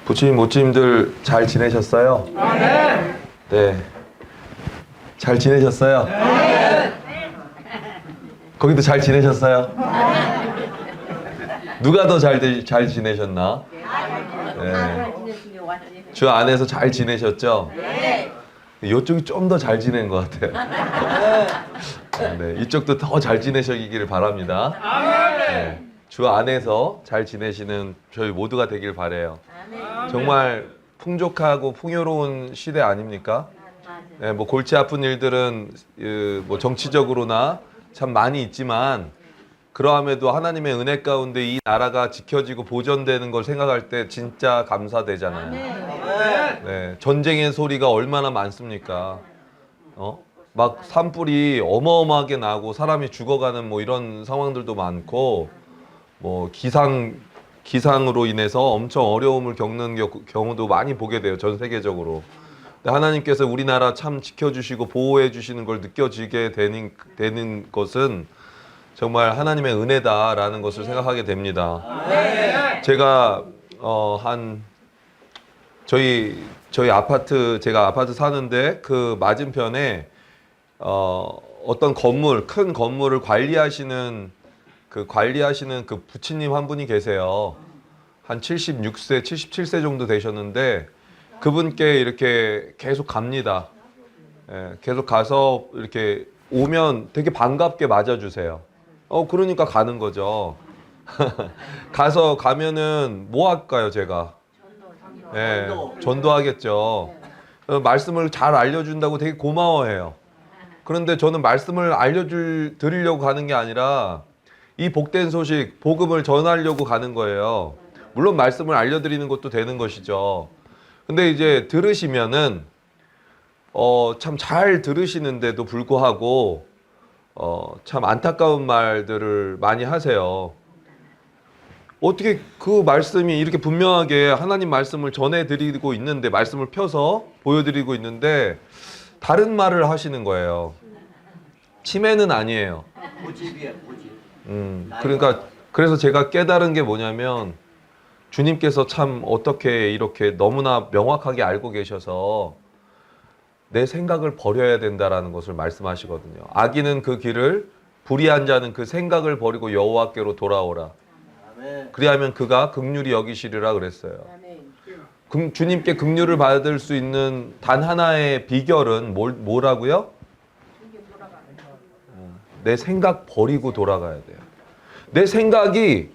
부처님, 모찌님들 잘 지내셨어요? 네. 네. 잘 지내셨어요? 네. 거기도 잘 지내셨어요? 누가 더 잘 지내셨나? 네. 주 안에서 잘 지내셨죠? 네. 이쪽이 좀 더 잘 지낸 것 같아요. 네. 이쪽도 더 잘 지내시기를 바랍니다. 네. 주 안에서 잘 지내시는 저희 모두가 되길 바래요. 정말 풍족하고 풍요로운 시대 아닙니까? 네, 뭐 골치 아픈 일들은 뭐 정치적으로나 참 많이 있지만 그러함에도 하나님의 은혜 가운데 이 나라가 지켜지고 보존되는 걸 생각할 때 진짜 감사되잖아요. 네, 전쟁의 소리가 얼마나 많습니까? 막 산불이 어마어마하게 나고 사람이 죽어가는 뭐 이런 상황들도 많고 뭐 기상으로 인해서 엄청 어려움을 겪는 경우도 많이 보게 돼요. 전 세계적으로. 근데 하나님께서 우리나라 참 지켜주시고 보호해 주시는 걸 느껴지게 되는 것은 정말 하나님의 은혜다라는 것을 생각하게 됩니다. 제가 저희 아파트, 제가 아파트 사는데 그 맞은편에 어떤 건물, 큰 건물을 관리하시는 그 부처님 한 분이 계세요. 한 76세, 77세 정도 되셨는데 그분께 이렇게 계속 갑니다. 예, 계속 가서 이렇게 오면 되게 반갑게 맞아주세요. 그러니까 가는 거죠. 가면은 뭐 할까요, 제가? 예, 전도하겠죠. 말씀을 잘 알려준다고 되게 고마워해요. 그런데 저는 말씀을 드리려고 가는 게 아니라 이 복된 소식, 복음을 전하려고 가는 거예요. 물론 말씀을 알려드리는 것도 되는 것이죠. 근데 이제 들으시면은 참 잘 들으시는데도 불구하고 참 안타까운 말들을 많이 하세요. 어떻게 그 말씀이 이렇게 분명하게 하나님 말씀을 전해드리고 있는데, 말씀을 펴서 보여드리고 있는데 다른 말을 하시는 거예요. 치매는 아니에요. 고집이야, 고집. 그러니까 그래서 제가 깨달은 게 뭐냐면 주님께서 참 어떻게 이렇게 너무나 명확하게 알고 계셔서 내 생각을 버려야 된다라는 것을 말씀하시거든요. 악인은 그 길을, 불의한 자는 그 생각을 버리고 여호와께로 돌아오라. 그리하면 그가 긍휼히 여기시리라 그랬어요. 주님께 긍휼을 받을 수 있는 단 하나의 비결은 뭐라고요? 내 생각 버리고 돌아가야 돼요. 내 생각이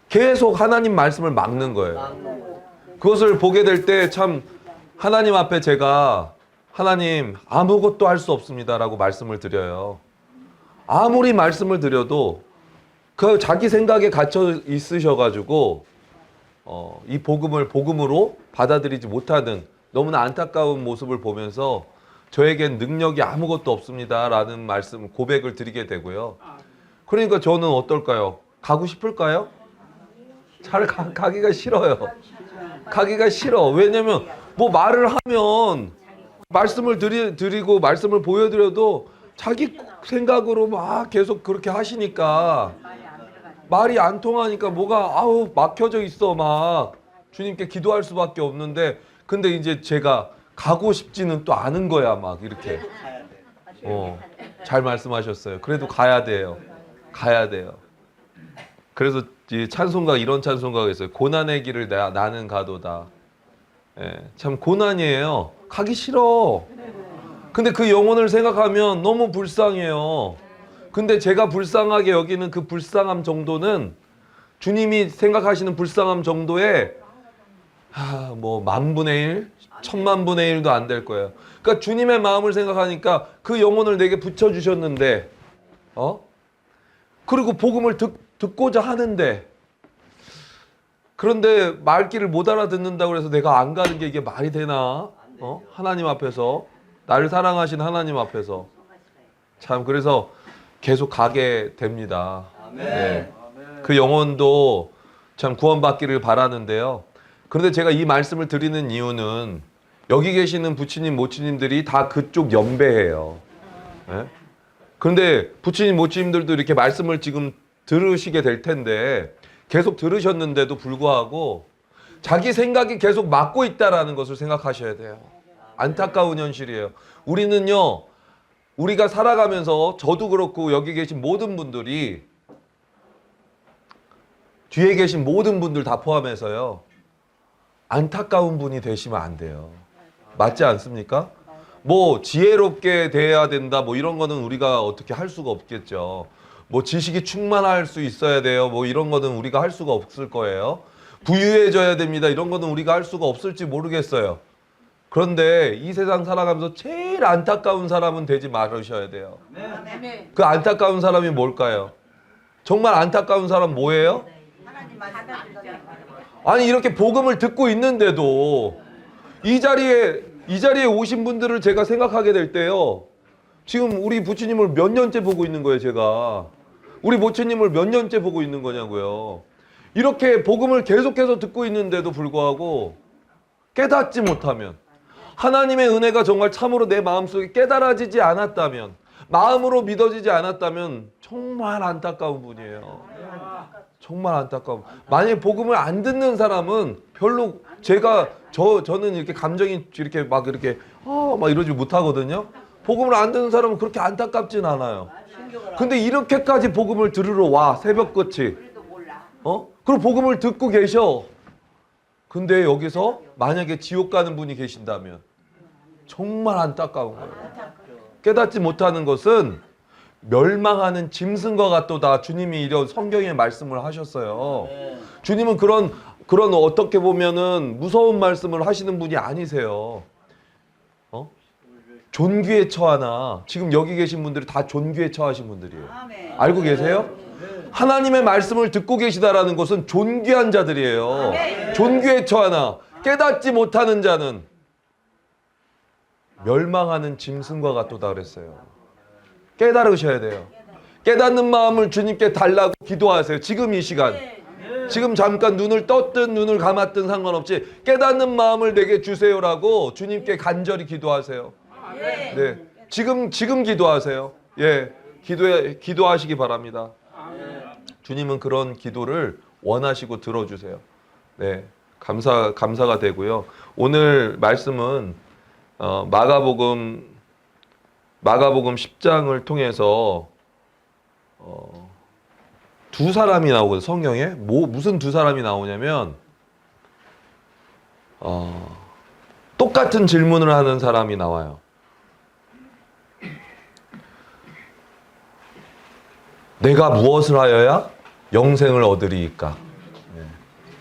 계속 하나님 말씀을 막는 거예요. 그것을 보게 될 때 참 하나님 앞에 제가 하나님 아무것도 할 수 없습니다라고 말씀을 드려요. 아무리 말씀을 드려도 그 자기 생각에 갇혀 있으셔가지고 이 복음을 복음으로 받아들이지 못하는 너무나 안타까운 모습을 보면서 저에겐 능력이 아무것도 없습니다라는 말씀, 고백을 드리게 되고요. 그러니까 저는 어떨까요? 가고 싶을까요? 잘 가기가 싫어요. 가기가 싫어. 왜냐면 뭐 말을 하면 말씀을 드리고 말씀을 보여드려도 자기 생각으로 막 계속 그렇게 하시니까 말이 안 통하니까 뭐가 막혀져 있어. 막 주님께 기도할 수밖에 없는데, 근데 이제 제가 가고 싶지는 또 않은 거야. 막 이렇게. 잘 말씀하셨어요. 그래도 가야 돼요. 가야 돼요. 그래서 이 찬송가, 이런 찬송가가 있어요. 고난의 길을 나는 가도다. 예, 참 고난이에요. 가기 싫어. 근데 그 영혼을 생각하면 너무 불쌍해요. 근데 제가 불쌍하게 여기는 그 불쌍함 정도는 주님이 생각하시는 불쌍함 정도에 뭐 10,000분의 1, 10,000,000분의 1도 안 될 거예요. 그러니까 주님의 마음을 생각하니까 그 영혼을 내게 붙여주셨는데 그리고 복음을 듣고자 하는데, 그런데 말귀를 못 알아듣는다고 해서 내가 안 가는 게 이게 말이 되나? 하나님 앞에서, 나를 사랑하신 하나님 앞에서. 참 그래서 계속 가게 됩니다. 네. 그 영혼도 참 구원받기를 바라는데요. 그런데 제가 이 말씀을 드리는 이유는 여기 계시는 부처님, 모치님들이 다 그쪽 연배예요. 네? 그런데 부처님, 모치님들도 이렇게 말씀을 지금 들으시게 될 텐데 계속 들으셨는데도 불구하고 자기 생각이 계속 맞고 있다라는 것을 생각하셔야 돼요. 안타까운 현실이에요. 우리는요, 우리가 살아가면서 저도 그렇고 여기 계신 모든 분들이 뒤에 계신 모든 분들 다 포함해서요, 안타까운 분이 되시면 안 돼요. 맞지 않습니까? 뭐 지혜롭게 대해야 된다 뭐 이런 거는 우리가 어떻게 할 수가 없겠죠. 뭐 지식이 충만할 수 있어야 돼요. 뭐 이런 거는 우리가 할 수가 없을 거예요. 부유해져야 됩니다. 이런 거는 우리가 할 수가 없을지 모르겠어요. 그런데 이 세상 살아가면서 제일 안타까운 사람은 되지 말으셔야 돼요. 그 안타까운 사람이 뭘까요? 정말 안타까운 사람 뭐예요? 아니 이렇게 복음을 듣고 있는데도 이 자리에 오신 분들을 제가 생각하게 될 때요, 지금 우리 부처님을 몇 년째 보고 있는 거예요. 제가 우리 부처님을 몇 년째 보고 있는 거냐고요. 이렇게 복음을 계속해서 듣고 있는데도 불구하고 깨닫지 못하면, 하나님의 은혜가 정말 참으로 내 마음속에 깨달아지지 않았다면, 마음으로 믿어지지 않았다면 정말 안타까운 분이에요. 정말 안타까운. 만약에 복음을 안 듣는 사람은 별로 저는 이렇게 감정이 이렇게 막 이러지 못하거든요. 복음을 안 듣는 사람은 그렇게 안타깝진 않아요. 근데 이렇게까지 복음을 들으러 와, 새벽같이. 그리고 복음을 듣고 계셔. 근데 여기서 만약에 지옥 가는 분이 계신다면 정말 안타까운 거예요. 깨닫지 못하는 것은 멸망하는 짐승과 같도다. 주님이 이런 성경에 말씀을 하셨어요. 주님은 그런 어떻게 보면은 무서운 말씀을 하시는 분이 아니세요. 존귀에 처하나, 지금 여기 계신 분들이 다 존귀에 처하신 분들이에요. 알고 계세요? 하나님의 말씀을 듣고 계시다라는 것은 존귀한 자들이에요. 존귀에 처하나 깨닫지 못하는 자는 멸망하는 짐승과 같도다 그랬어요. 깨달으셔야 돼요. 깨닫는 마음을 주님께 달라고 기도하세요. 지금 이 시간. 지금 잠깐 눈을 떴든 눈을 감았든 상관없이 깨닫는 마음을 내게 주세요라고 주님께 간절히 기도하세요. 네. 지금 기도하세요. 예. 기도하시기 바랍니다. 주님은 그런 기도를 원하시고 들어주세요. 네. 감사가 되고요. 오늘 말씀은 마가복음 10장을 통해서 두 사람이 나오거든요. 성경에 무슨 두 사람이 나오냐면 똑같은 질문을 하는 사람이 나와요. 내가 무엇을 하여야 영생을 얻으리이까?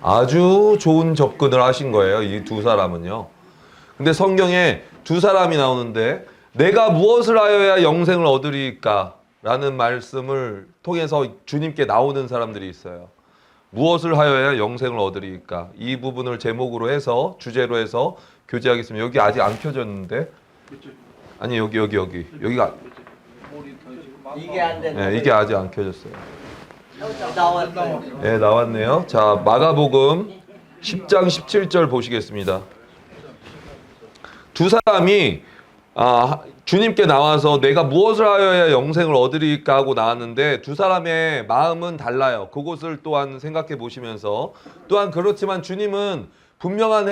아주 좋은 접근을 하신 거예요. 이 두 사람은요. 근데 성경에 두 사람이 나오는데 내가 무엇을 하여야 영생을 얻으리이까? 라는 말씀을 통해서 주님께 나오는 사람들이 있어요. 무엇을 하여야 영생을 얻으리이까? 이 부분을 제목으로 해서, 주제로 해서 교제하겠습니다. 여기 아직 안 켜졌는데? 아니 여기가 이게 안 된다. 네, 이게 아직 안 켜졌어요. 나왔어요. 네, 나왔네요. 자, 마가복음 10장 17절 보시겠습니다. 두 사람이 주님께 나와서 내가 무엇을 하여야 영생을 얻으리까 하고 나왔는데 두 사람의 마음은 달라요. 그것을 또한 생각해 보시면서, 또한 그렇지만 주님은 분명한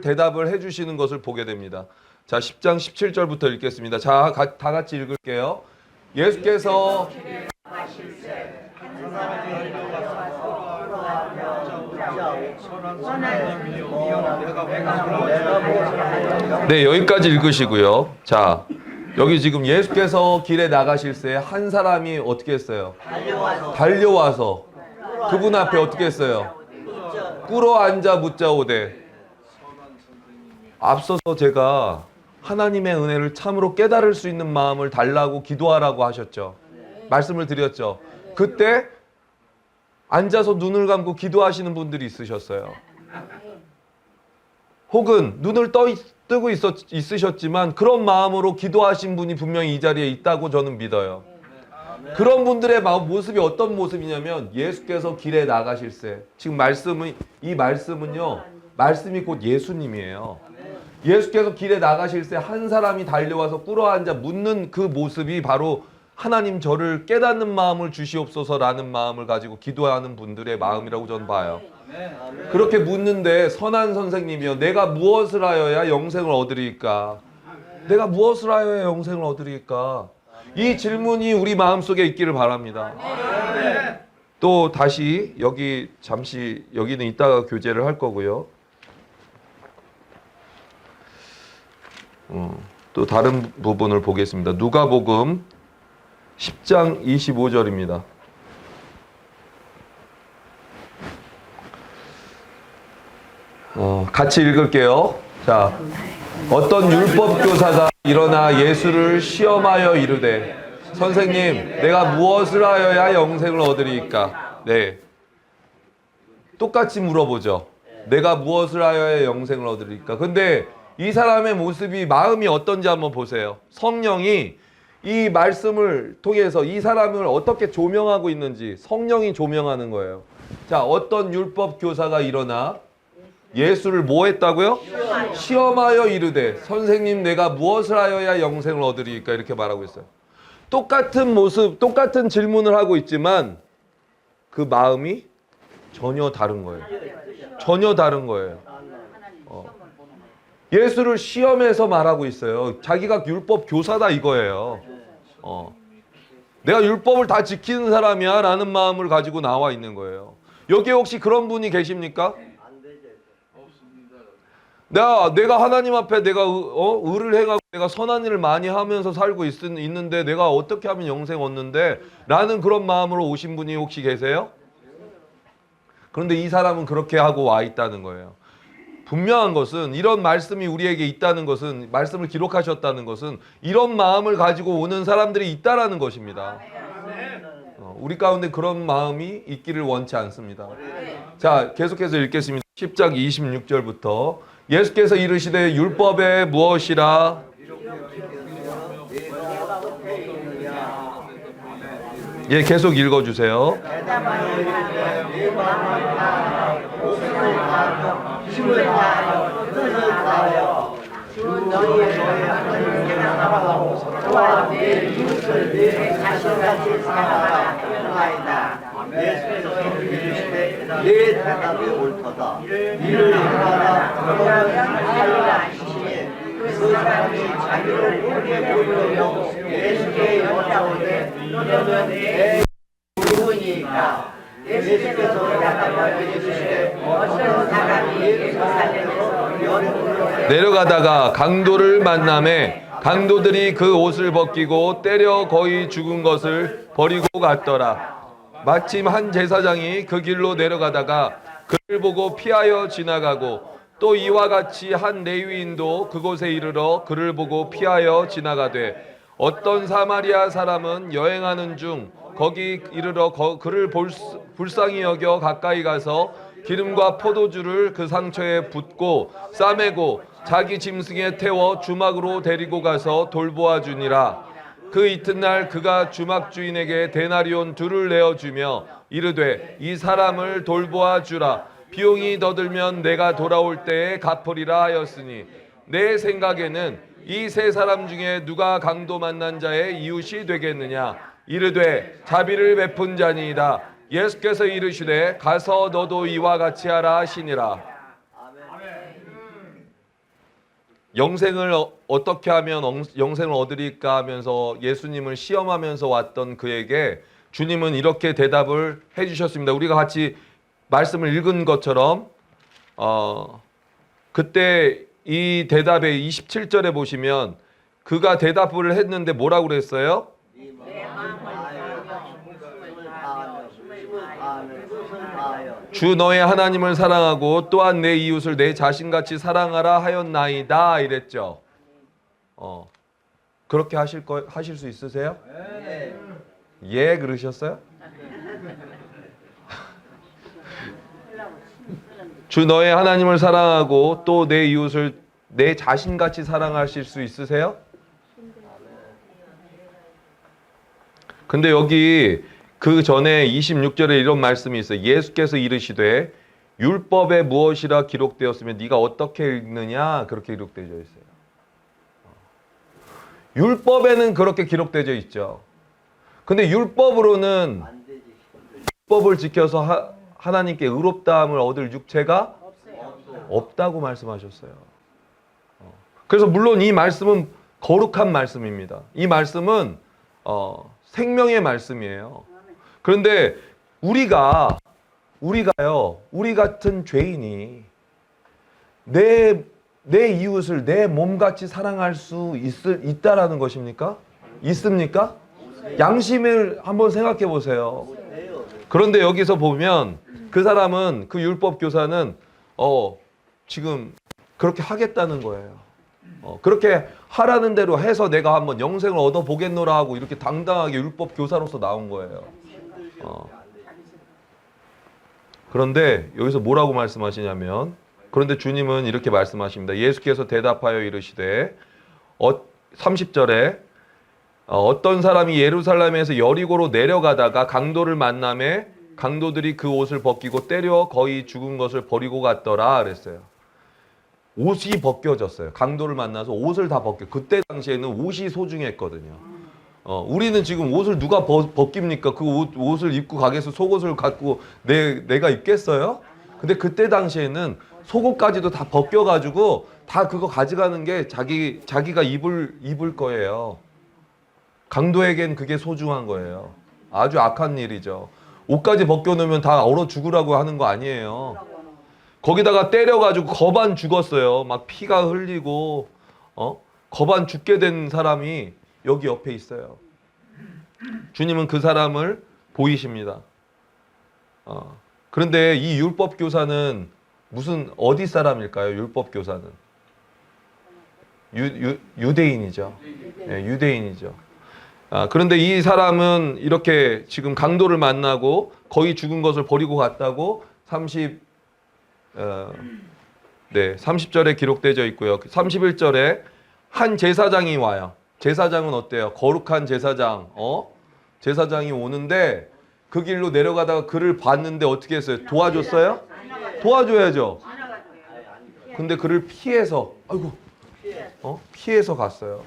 대답을 해주시는 것을 보게 됩니다. 자, 10장 17절부터 읽겠습니다. 자, 다 같이 읽을게요. 예수께서 네, 여기까지 읽으시고요. 자, 여기 지금 예수께서 길에 나가실새 한 사람이 어떻게 했어요? 달려와서 그분 앞에 어떻게 했어요? 꿇어 앉아 묻자오되. 앞서서 제가 하나님의 은혜를 참으로 깨달을 수 있는 마음을 달라고 기도하라고 하셨죠. 말씀을 드렸죠. 그때 앉아서 눈을 감고 기도하시는 분들이 있으셨어요. 혹은 눈을 뜨고 있으셨지만 그런 마음으로 기도하신 분이 분명히 이 자리에 있다고 저는 믿어요. 그런 분들의 모습이 어떤 모습이냐면 예수께서 길에 나가실새. 지금 이 말씀은요, 말씀이 곧 예수님이에요. 예수께서 길에 나가실새 한 사람이 달려와서 꿇어앉아 묻는 그 모습이 바로 하나님 저를 깨닫는 마음을 주시옵소서라는 마음을 가지고 기도하는 분들의 마음이라고 저는 봐요. 그렇게 묻는데 선한 선생님이요, 내가 무엇을 하여야 영생을 얻으리까? 내가 무엇을 하여야 영생을 얻으리까? 이 질문이 우리 마음속에 있기를 바랍니다. 또 다시 여기 잠시 여기는 이따가 교제를 할 거고요. 또 다른 부분을 보겠습니다. 누가복음 10장 25절입니다. 같이 읽을게요. 자, 어떤 율법 교사가 일어나 예수를 시험하여 이르되 선생님, 내가 무엇을 하여야 영생을 얻으리이까? 네, 똑같이 물어보죠. 내가 무엇을 하여야 영생을 얻으리이까? 근데 이 사람의 모습이, 마음이 어떤지 한번 보세요. 성령이 이 말씀을 통해서 이 사람을 어떻게 조명하고 있는지 성령이 조명하는 거예요. 자, 어떤 율법 교사가 일어나 예수를 뭐 했다고요? 시험하여 이르되 선생님, 내가 무엇을 하여야 영생을 얻으리이까? 이렇게 말하고 있어요. 똑같은 모습, 똑같은 질문을 하고 있지만 그 마음이 전혀 다른 거예요. 전혀 다른 거예요. 예수를 시험해서 말하고 있어요. 자기가 율법 교사다 이거예요. 내가 율법을 다 지키는 사람이야 라는 마음을 가지고 나와 있는 거예요. 여기 혹시 그런 분이 계십니까? 내가 하나님 앞에 내가 의를 행하고 내가 선한 일을 많이 하면서 살고 있는데 내가 어떻게 하면 영생 얻는데? 라는 그런 마음으로 오신 분이 혹시 계세요? 그런데 이 사람은 그렇게 하고 와 있다는 거예요. 분명한 것은, 이런 말씀이 우리에게 있다는 것은, 말씀을 기록하셨다는 것은 이런 마음을 가지고 오는 사람들이 있다라는 것입니다. 우리 가운데 그런 마음이 있기를 원치 않습니다. 자, 계속해서 읽겠습니다. 10장 26절부터 예수께서 이르시되 율법에 무엇이라? 예, 계속 읽어주세요. 내 대답이 옳도다. 이를 행하라 하시니 그 사람이 자기를 보게 보이려고 예수께 여짜오되 너는 내 누구니까? 예수께서 대답하여 이르시되 어떤 사람이 예루살렘에서 여름으로 내려가다가 강도를 만나매 강도들이 그 옷을 벗기고 때려 거의 죽은 것을 버리고 갔더라. 마침 한 제사장이 그 길로 내려가다가 그를 보고 피하여 지나가고 또 이와 같이 한 레위인도 그곳에 이르러 그를 보고 피하여 지나가되 어떤 사마리아 사람은 여행하는 중 거기 이르러 그를 불쌍히 여겨 가까이 가서 기름과 포도주를 그 상처에 붓고 싸매고 자기 짐승에 태워 주막으로 데리고 가서 돌보아 주니라. 그 이튿날 그가 주막 주인에게 데나리온 둘을 내어주며 이르되 이 사람을 돌보아 주라. 비용이 더 들면 내가 돌아올 때에 갚으리라 하였으니 내 생각에는 이 세 사람 중에 누가 강도 만난 자의 이웃이 되겠느냐? 이르되 자비를 베푼 자니이다. 예수께서 이르시되 가서 너도 이와 같이 하라 하시니라. 영생을 어떻게 하면 영생을 얻으리까 하면서 예수님을 시험하면서 왔던 그에게 주님은 이렇게 대답을 해주셨습니다. 우리가 같이 말씀을 읽은 것처럼 그때 이 대답에 27절에 보시면 그가 대답을 했는데 뭐라고 그랬어요? 주 너의 하나님을 사랑하고 또한 내 이웃을 내 자신같이 사랑하라 하였나이다 이랬죠. 그렇게 하실 수 있으세요? 예, 그러셨어요? 주 너의 하나님을 사랑하고 또 내 이웃을 내 자신같이 사랑하실 수 있으세요? 근데 여기 그 전에 26절에 이런 말씀이 있어요. 예수께서 이르시되 율법에 무엇이라 기록되었으면 네가 어떻게 읽느냐 그렇게 기록되어 있어요. 율법에는 그렇게 기록되어 있죠. 근데 율법으로는 율법을 지켜서 하나님께 의롭다함을 얻을 육체가 없다고 말씀하셨어요. 그래서 물론 이 말씀은 거룩한 말씀입니다. 이 말씀은 생명의 말씀이에요. 그런데 우리 같은 죄인이 내 이웃을 내 몸같이 사랑할 수 있다라는 것입니까? 있습니까? 양심을 한번 생각해 보세요. 그런데 여기서 보면 그 사람은, 그 율법 교사는 지금 그렇게 하겠다는 거예요. 그렇게 하라는 대로 해서 내가 한번 영생을 얻어보겠노라 하고 이렇게 당당하게 율법 교사로서 나온 거예요. 그런데 여기서 뭐라고 말씀하시냐면, 그런데 주님은 이렇게 말씀하십니다. 예수께서 대답하여 이르시되 30절에 어떤 사람이 예루살렘에서 여리고로 내려가다가 강도를 만나매 강도들이 그 옷을 벗기고 때려 거의 죽은 것을 버리고 갔더라 그랬어요. 옷이 벗겨졌어요. 강도를 만나서 옷을 다 벗겨. 그때 당시에는 옷이 소중했거든요. 우리는 지금 옷을 누가 벗깁니까? 그 옷을 입고 가게에서 속옷을 갖고 내가 입겠어요? 근데 그때 당시에는 속옷까지도 다 벗겨가지고 다 그거 가져가는 게 자기가 입을 거예요. 강도에겐 그게 소중한 거예요. 아주 악한 일이죠. 옷까지 벗겨놓으면 다 얼어 죽으라고 하는 거 아니에요. 거기다가 때려가지고 거반 죽었어요. 막 피가 흘리고 거반 죽게 된 사람이 여기 옆에 있어요. 주님은 그 사람을 보이십니다. 그런데 이 율법 교사는 어디 사람일까요? 율법 교사는 유대인이죠. 네, 유대인이죠. 그런데 이 사람은 이렇게 지금 강도를 만나고 거의 죽은 것을 버리고 갔다고 30절에 기록되어 있고요. 31절에 한 제사장이 와요. 제사장은 어때요? 거룩한 제사장. 제사장이 오는데 그 길로 내려가다가 그를 봤는데 어떻게 했어요? 도와줬어요? 도와줘야죠. 근데 그를 피해서 피해서 갔어요.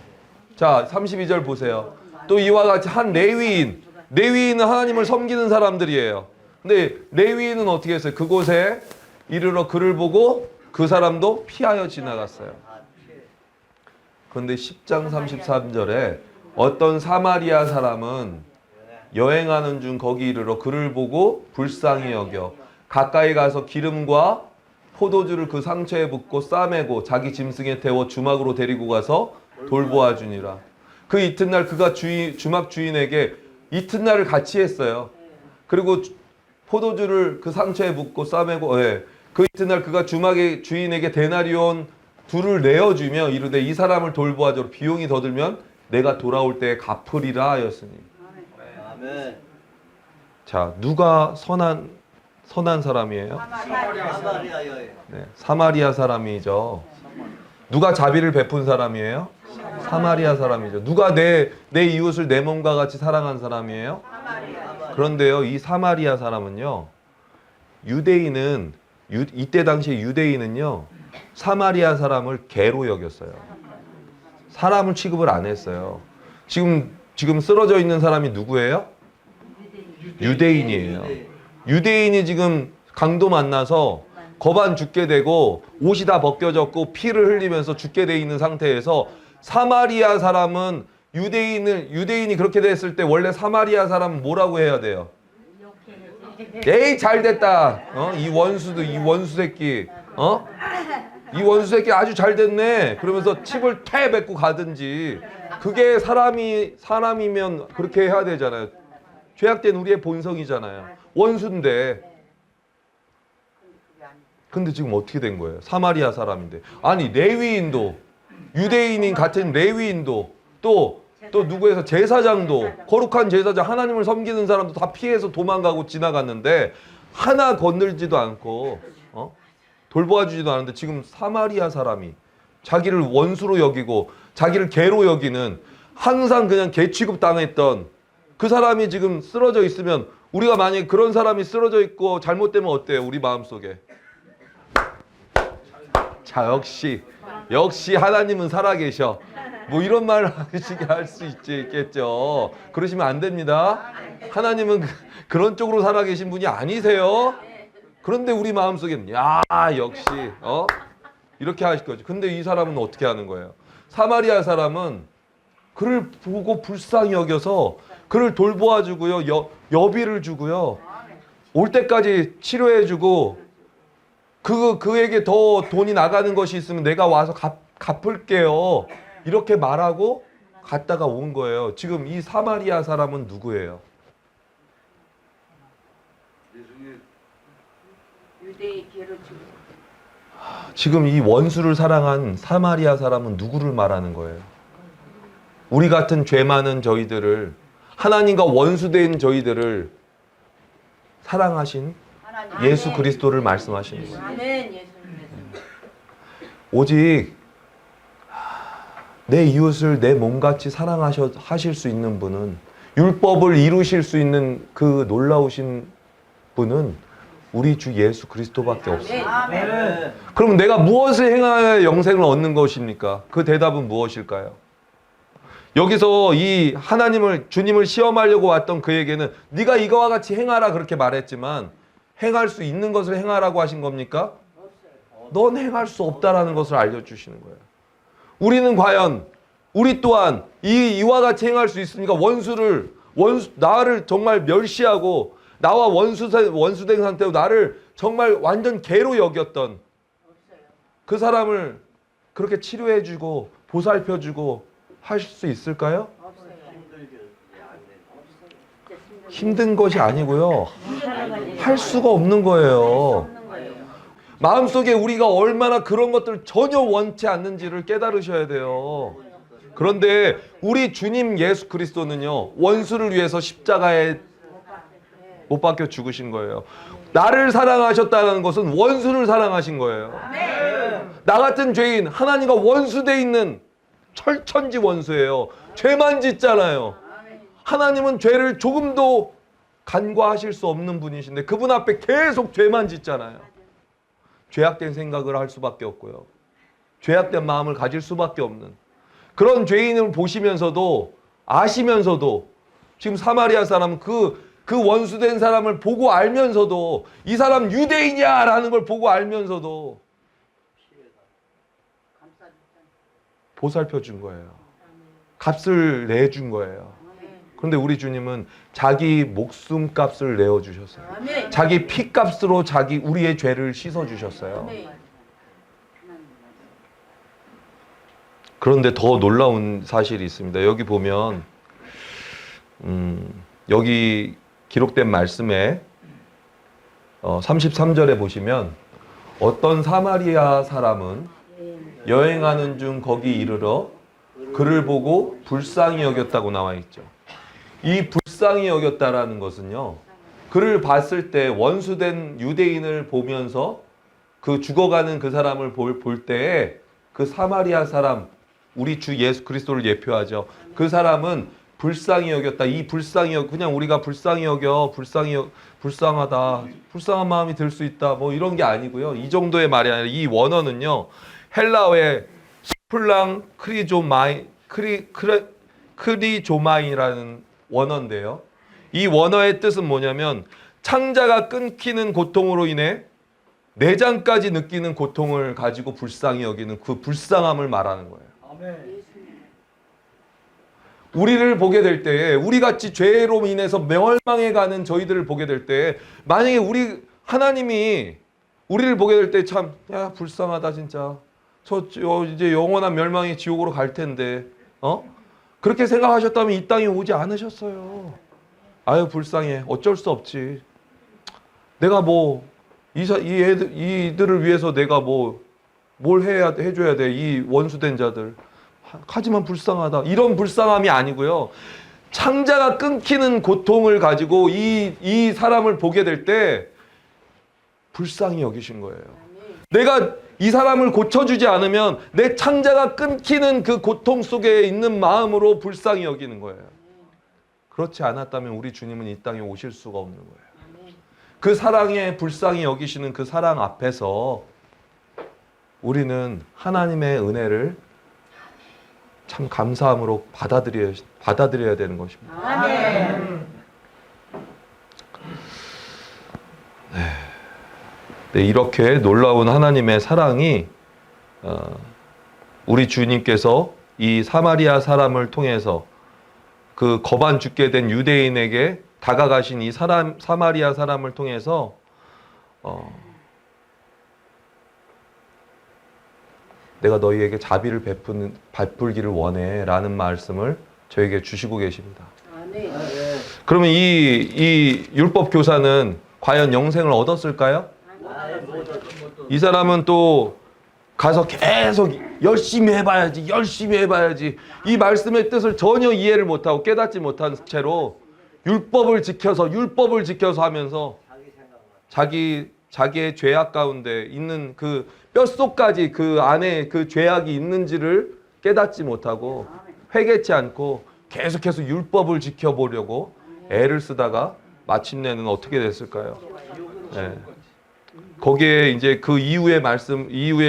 자, 32절 보세요. 또 이와 같이 한 레위인은 하나님을 섬기는 사람들이에요. 근데 레위인은 어떻게 했어요? 그곳에 이르러 그를 보고 그 사람도 피하여 지나갔어요. 그런데 10장 33절에 어떤 사마리아 사람은 여행하는 중 거기 이르러 그를 보고 불쌍히 여겨 가까이 가서 기름과 포도주를 그 상처에 붓고 싸매고 자기 짐승에 태워 주막으로 데리고 가서 돌보아 주니라. 그 이튿날 그가 주막 주인에게 이튿날을 같이 했어요. 그리고 포도주를 그 상처에 붓고 싸매고 그 이튿날 그가 주막의 주인에게 데나리온 둘을 내어주며 이르되 이 사람을 돌보아줘 비용이 더 들면 내가 돌아올 때에 갚으리라 하였으니. 아멘. 자, 누가 선한 사람이에요? 네, 사마리아 사람이죠. 누가 자비를 베푼 사람이에요? 사마리아 사람이죠. 누가 내 이웃을 내 몸과 같이 사랑한 사람이에요? 그런데요, 이 사마리아 사람은요, 이때 당시에 유대인은요, 사마리아 사람을 개로 여겼어요. 사람을 취급을 안 했어요. 지금 쓰러져 있는 사람이 누구예요? 유대인이에요. 유대인이 지금 강도 만나서 거반 죽게 되고 옷이 다 벗겨졌고 피를 흘리면서 죽게 돼 있는 상태에서 사마리아 사람은 유대인이 그렇게 됐을 때 원래 사마리아 사람은 뭐라고 해야 돼요? 에이 잘됐다. 이 원수 새끼. 이 원수 새끼 아주 잘 됐네. 그러면서 칩을 퇴 뱉고 가든지. 그게 사람이면 그렇게 해야 되잖아요. 죄악된 우리의 본성이잖아요. 원수인데. 근데 지금 어떻게 된 거예요? 사마리아 사람인데. 아니 레위인도 유대인인 같은 레위인도 또 누구에서 제사장도 거룩한 제사장 하나님을 섬기는 사람도 다 피해서 도망가고 지나갔는데 하나 건들지도 않고 돌보아주지도 않는데 지금 사마리아 사람이 자기를 원수로 여기고 자기를 개로 여기는 항상 그냥 개 취급 당했던 그 사람이 지금 쓰러져 있으면 우리가 만약에 그런 사람이 쓰러져 있고 잘못되면 어때요? 우리 마음속에. 자, 역시 하나님은 살아계셔. 뭐 이런 말 하시게 할 수 있겠죠. 그러시면 안 됩니다. 하나님은 그런 쪽으로 살아계신 분이 아니세요. 그런데 우리 마음속에는 야 역시 이렇게 하실 거죠. 근데 이 사람은 어떻게 하는 거예요? 사마리아 사람은 그를 보고 불쌍히 여겨서 그를 돌보아주고요. 여비를 주고요. 올 때까지 치료해주고 그에게 더 돈이 나가는 것이 있으면 내가 와서 갚을게요. 이렇게 말하고 갔다가 온 거예요. 지금 이 사마리아 사람은 누구예요? 유대의 죄를 지고 지금 이 원수를 사랑한 사마리아 사람은 누구를 말하는 거예요? 우리 같은 죄 많은 저희들을, 하나님과 원수된 저희들을 사랑하신 예수 그리스도를 말씀하시는 거예요. 아멘. 예수님. 오직 내 이웃을 내 몸같이 사랑하실 수 있는 분은, 율법을 이루실 수 있는 그 놀라우신 분은 우리 주 예수 그리스도밖에 없어요. 아멘. 그럼 내가 무엇을 행하여 영생을 얻는 것입니까? 그 대답은 무엇일까요? 여기서 이 하나님을, 주님을 시험하려고 왔던 그에게는 네가 이거와 같이 행하라 그렇게 말했지만 행할 수 있는 것을 행하라고 하신 겁니까? 넌 행할 수 없다라는 것을 알려주시는 거예요. 우리는 과연 우리 또한 이와 같이 행할 수 있습니까? 나를 정말 멸시하고 나와 원수된 상태로 나를 정말 완전 개로 여겼던 그 사람을 그렇게 치료해주고 보살펴주고 하실 수 있을까요? 힘든 것이 아니고요. 할 수가 없는 거예요. 마음속에 우리가 얼마나 그런 것들을 전혀 원치 않는지를 깨달으셔야 돼요. 그런데 우리 주님 예수 그리스도는요, 원수를 위해서 십자가에 못 박혀 죽으신 거예요. 나를 사랑하셨다는 것은 원수를 사랑하신 거예요. 나 같은 죄인, 하나님과 원수돼 있는 철천지 원수예요. 죄만 짓잖아요. 하나님은 죄를 조금도 간과하실 수 없는 분이신데 그분 앞에 계속 죄만 짓잖아요. 죄악된 생각을 할 수밖에 없고요. 죄악된 마음을 가질 수밖에 없는 그런 죄인을 보시면서도, 아시면서도, 지금 사마리아 사람은 그 원수된 사람을 보고 알면서도, 이 사람 유대인이야 라는 걸 보고 알면서도 보살펴 준 거예요. 값을 내준 거예요. 그런데 우리 주님은 자기 목숨값을 내어주셨어요. 자기 피값으로 우리의 죄를 씻어주셨어요. 그런데 더 놀라운 사실이 있습니다. 여기 보면 여기 기록된 말씀에 33절에 보시면 어떤 사마리아 사람은 여행하는 중 거기 이르러 그를 보고 불쌍히 여겼다고 나와 있죠. 이 불쌍히 여겼다라는 것은요, 그를 봤을 때 원수된 유대인을 보면서 그 죽어가는 그 사람을 볼 때에 그 사마리아 사람, 우리 주 예수 그리스도를 예표하죠. 그 사람은 불쌍히 여겼다. 이 그냥 우리가 불쌍하다, 불쌍한 마음이 들 수 있다, 뭐 이런 게 아니고요. 이 정도의 말이 아니라 이 원어는요, 헬라어의 스플랑 크리조마이라는 원어인데요. 이 원어의 뜻은 뭐냐면 창자가 끊기는 고통으로 인해 내장까지 느끼는 고통을 가지고 불쌍히 여기는 그 불쌍함을 말하는 거예요. 아멘. 우리를 보게 될 때에, 우리같이 죄로 인해서 멸망해 가는 저희들을 보게 될 때에, 만약에 하나님이 우리를 보게 될 때 참, 야, 불쌍하다 진짜. 이제 영원한 멸망의 지옥으로 갈 텐데, 그렇게 생각하셨다면 이 땅에 오지 않으셨어요. 아유, 불쌍해. 어쩔 수 없지. 내가 이들을 위해서 내가 뭘 해줘야 돼. 이 원수된 자들. 하지만 불쌍하다. 이런 불쌍함이 아니고요. 창자가 끊기는 고통을 가지고 이 사람을 보게 될 때 불쌍히 여기신 거예요. 내가 이 사람을 고쳐주지 않으면 내 창자가 끊기는 그 고통 속에 있는 마음으로 불쌍히 여기는 거예요. 그렇지 않았다면 우리 주님은 이 땅에 오실 수가 없는 거예요. 그 사랑에 불쌍히 여기시는 그 사랑 앞에서 우리는 하나님의 은혜를 참 감사함으로 받아들여야 되는 것입니다. 아멘. 네, 이렇게 놀라운 하나님의 사랑이 우리 주님께서 이 사마리아 사람을 통해서 그 거반 죽게 된 유대인에게 다가가신 이 사마리아 사람을 통해서 내가 너희에게 자비를 베풀기를 원해 라는 말씀을 저에게 주시고 계십니다. 아멘. 그러면 이 율법 교사는 과연 영생을 얻었을까요? 이 사람은 또 가서 계속 열심히 해봐야지 이 말씀의 뜻을 전혀 이해를 못하고 깨닫지 못한 채로 율법을 지켜서 하면서 자기의 죄악 가운데 있는 그 뼛속까지 그 안에 그 죄악이 있는지를 깨닫지 못하고 회개치 않고 계속해서 율법을 지켜보려고 애를 쓰다가 마침내는 어떻게 됐을까요? 네. 거기에 이제 그 이후에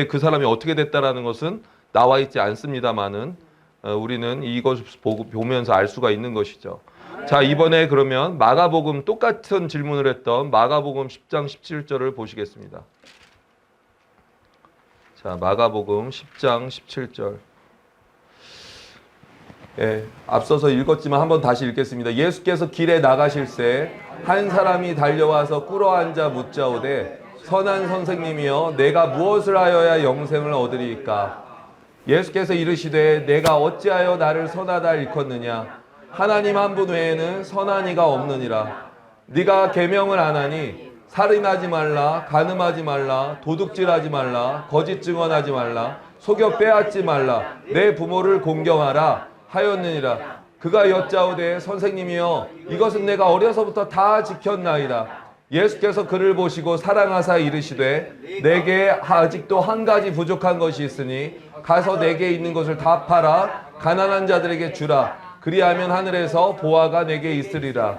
그 사람이 어떻게 됐다라는 것은 나와 있지 않습니다만은 우리는 이것을 보면서 알 수가 있는 것이죠. 자, 이번에 그러면 마가복음 똑같은 질문을 했던 마가복음 10장 17절을 보시겠습니다. 자, 마가복음 10장 17절. 예, 앞서서 읽었지만 한번 다시 읽겠습니다. 예수께서 길에 나가실새 한 사람이 달려와서 꿇어앉아 묻자오되 선한 선생님이여 내가 무엇을 하여야 영생을 얻으리이까? 예수께서 이르시되 내가 어찌하여 나를 선하다 일컫느냐? 하나님 한 분 외에는 선한 이가 없느니라. 네가 계명을 안 하니 살인하지 말라, 간음하지 말라, 도둑질하지 말라, 거짓 증언하지 말라, 속여 빼앗지 말라, 내 부모를 공경하라 하였느니라. 그가 여짜오되 선생님이여 이것은 내가 어려서부터 다 지켰나이다. 예수께서 그를 보시고 사랑하사 이르시되 내게 아직도 한 가지 부족한 것이 있으니 가서 내게 있는 것을 다 팔아 가난한 자들에게 주라. 그리하면 하늘에서 보화가 내게 있으리라.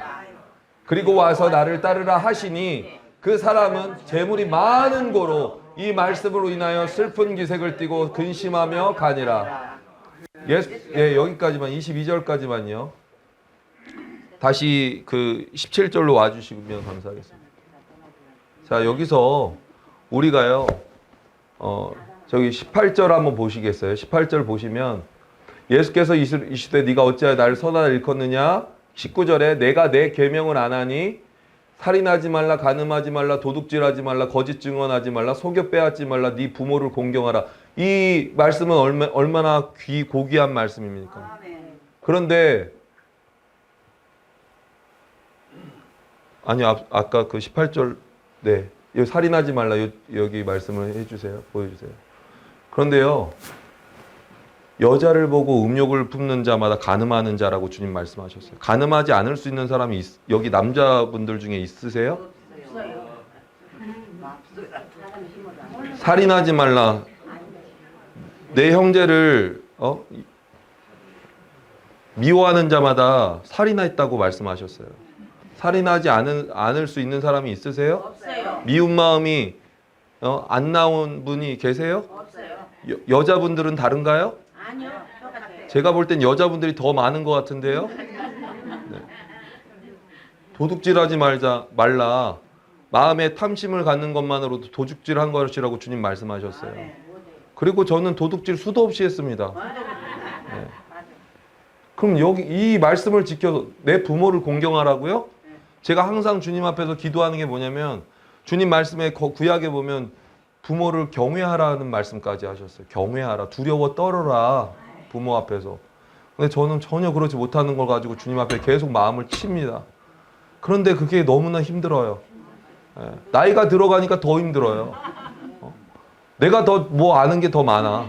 그리고 와서 나를 따르라 하시니 그 사람은 재물이 많은 고로 이 말씀으로 인하여 슬픈 기색을 띠고 근심하며 가니라. 여기까지만 22절까지만요. 다시 그 17절로 와주시면 감사하겠습니다. 자, 여기서 우리가요, 저기 18절 한번 보시겠어요? 18절 보시면 예수께서 이시되 네가 어찌하여 나를 선하다 일컫느냐? 19절에 내가 내 계명을 안 하니 살인하지 말라, 간음하지 말라, 도둑질하지 말라, 거짓 증언하지 말라, 속여 빼앗지 말라, 네 부모를 공경하라. 이 말씀은 얼마나 고귀한 말씀입니까? 그런데 아니 아까 그 18절 네 여기 살인하지 말라 여기 말씀을 해주세요. 보여주세요. 그런데요 여자를 보고 음욕을 품는 자마다 간음하는 자라고 주님 말씀하셨어요. 간음하지 않을 수 있는 사람이 여기 남자분들 중에 있으세요? 살인하지 말라. 내 형제를 미워하는 자마다 살인했다고 말씀하셨어요. 살인하지 않을 수 있는 사람이 있으세요? 없어요. 미운 마음이 안 나온 분이 계세요? 없어요. 여자분들은 다른가요? 아니요. 똑같아요. 제가 볼 땐 여자분들이 더 많은 것 같은데요. 네. 도둑질하지 말라. 마음에 탐심을 갖는 것만으로도 도둑질한 것이라고 주님 말씀하셨어요. 그리고 저는 도둑질 수도 없이 했습니다. 네. 그럼 여기 이 말씀을 지켜서 내 부모를 공경하라고요? 제가 항상 주님 앞에서 기도하는 게 뭐냐면 주님 말씀에 구약에 보면 부모를 경외하라는 말씀까지 하셨어요. 경외하라. 두려워 떨어라. 부모 앞에서. 근데 저는 전혀 그렇지 못하는 걸 가지고 주님 앞에 계속 마음을 칩니다. 그런데 그게 너무나 힘들어요. 나이가 들어가니까 더 힘들어요. 내가 더 뭐 아는 게 더 많아.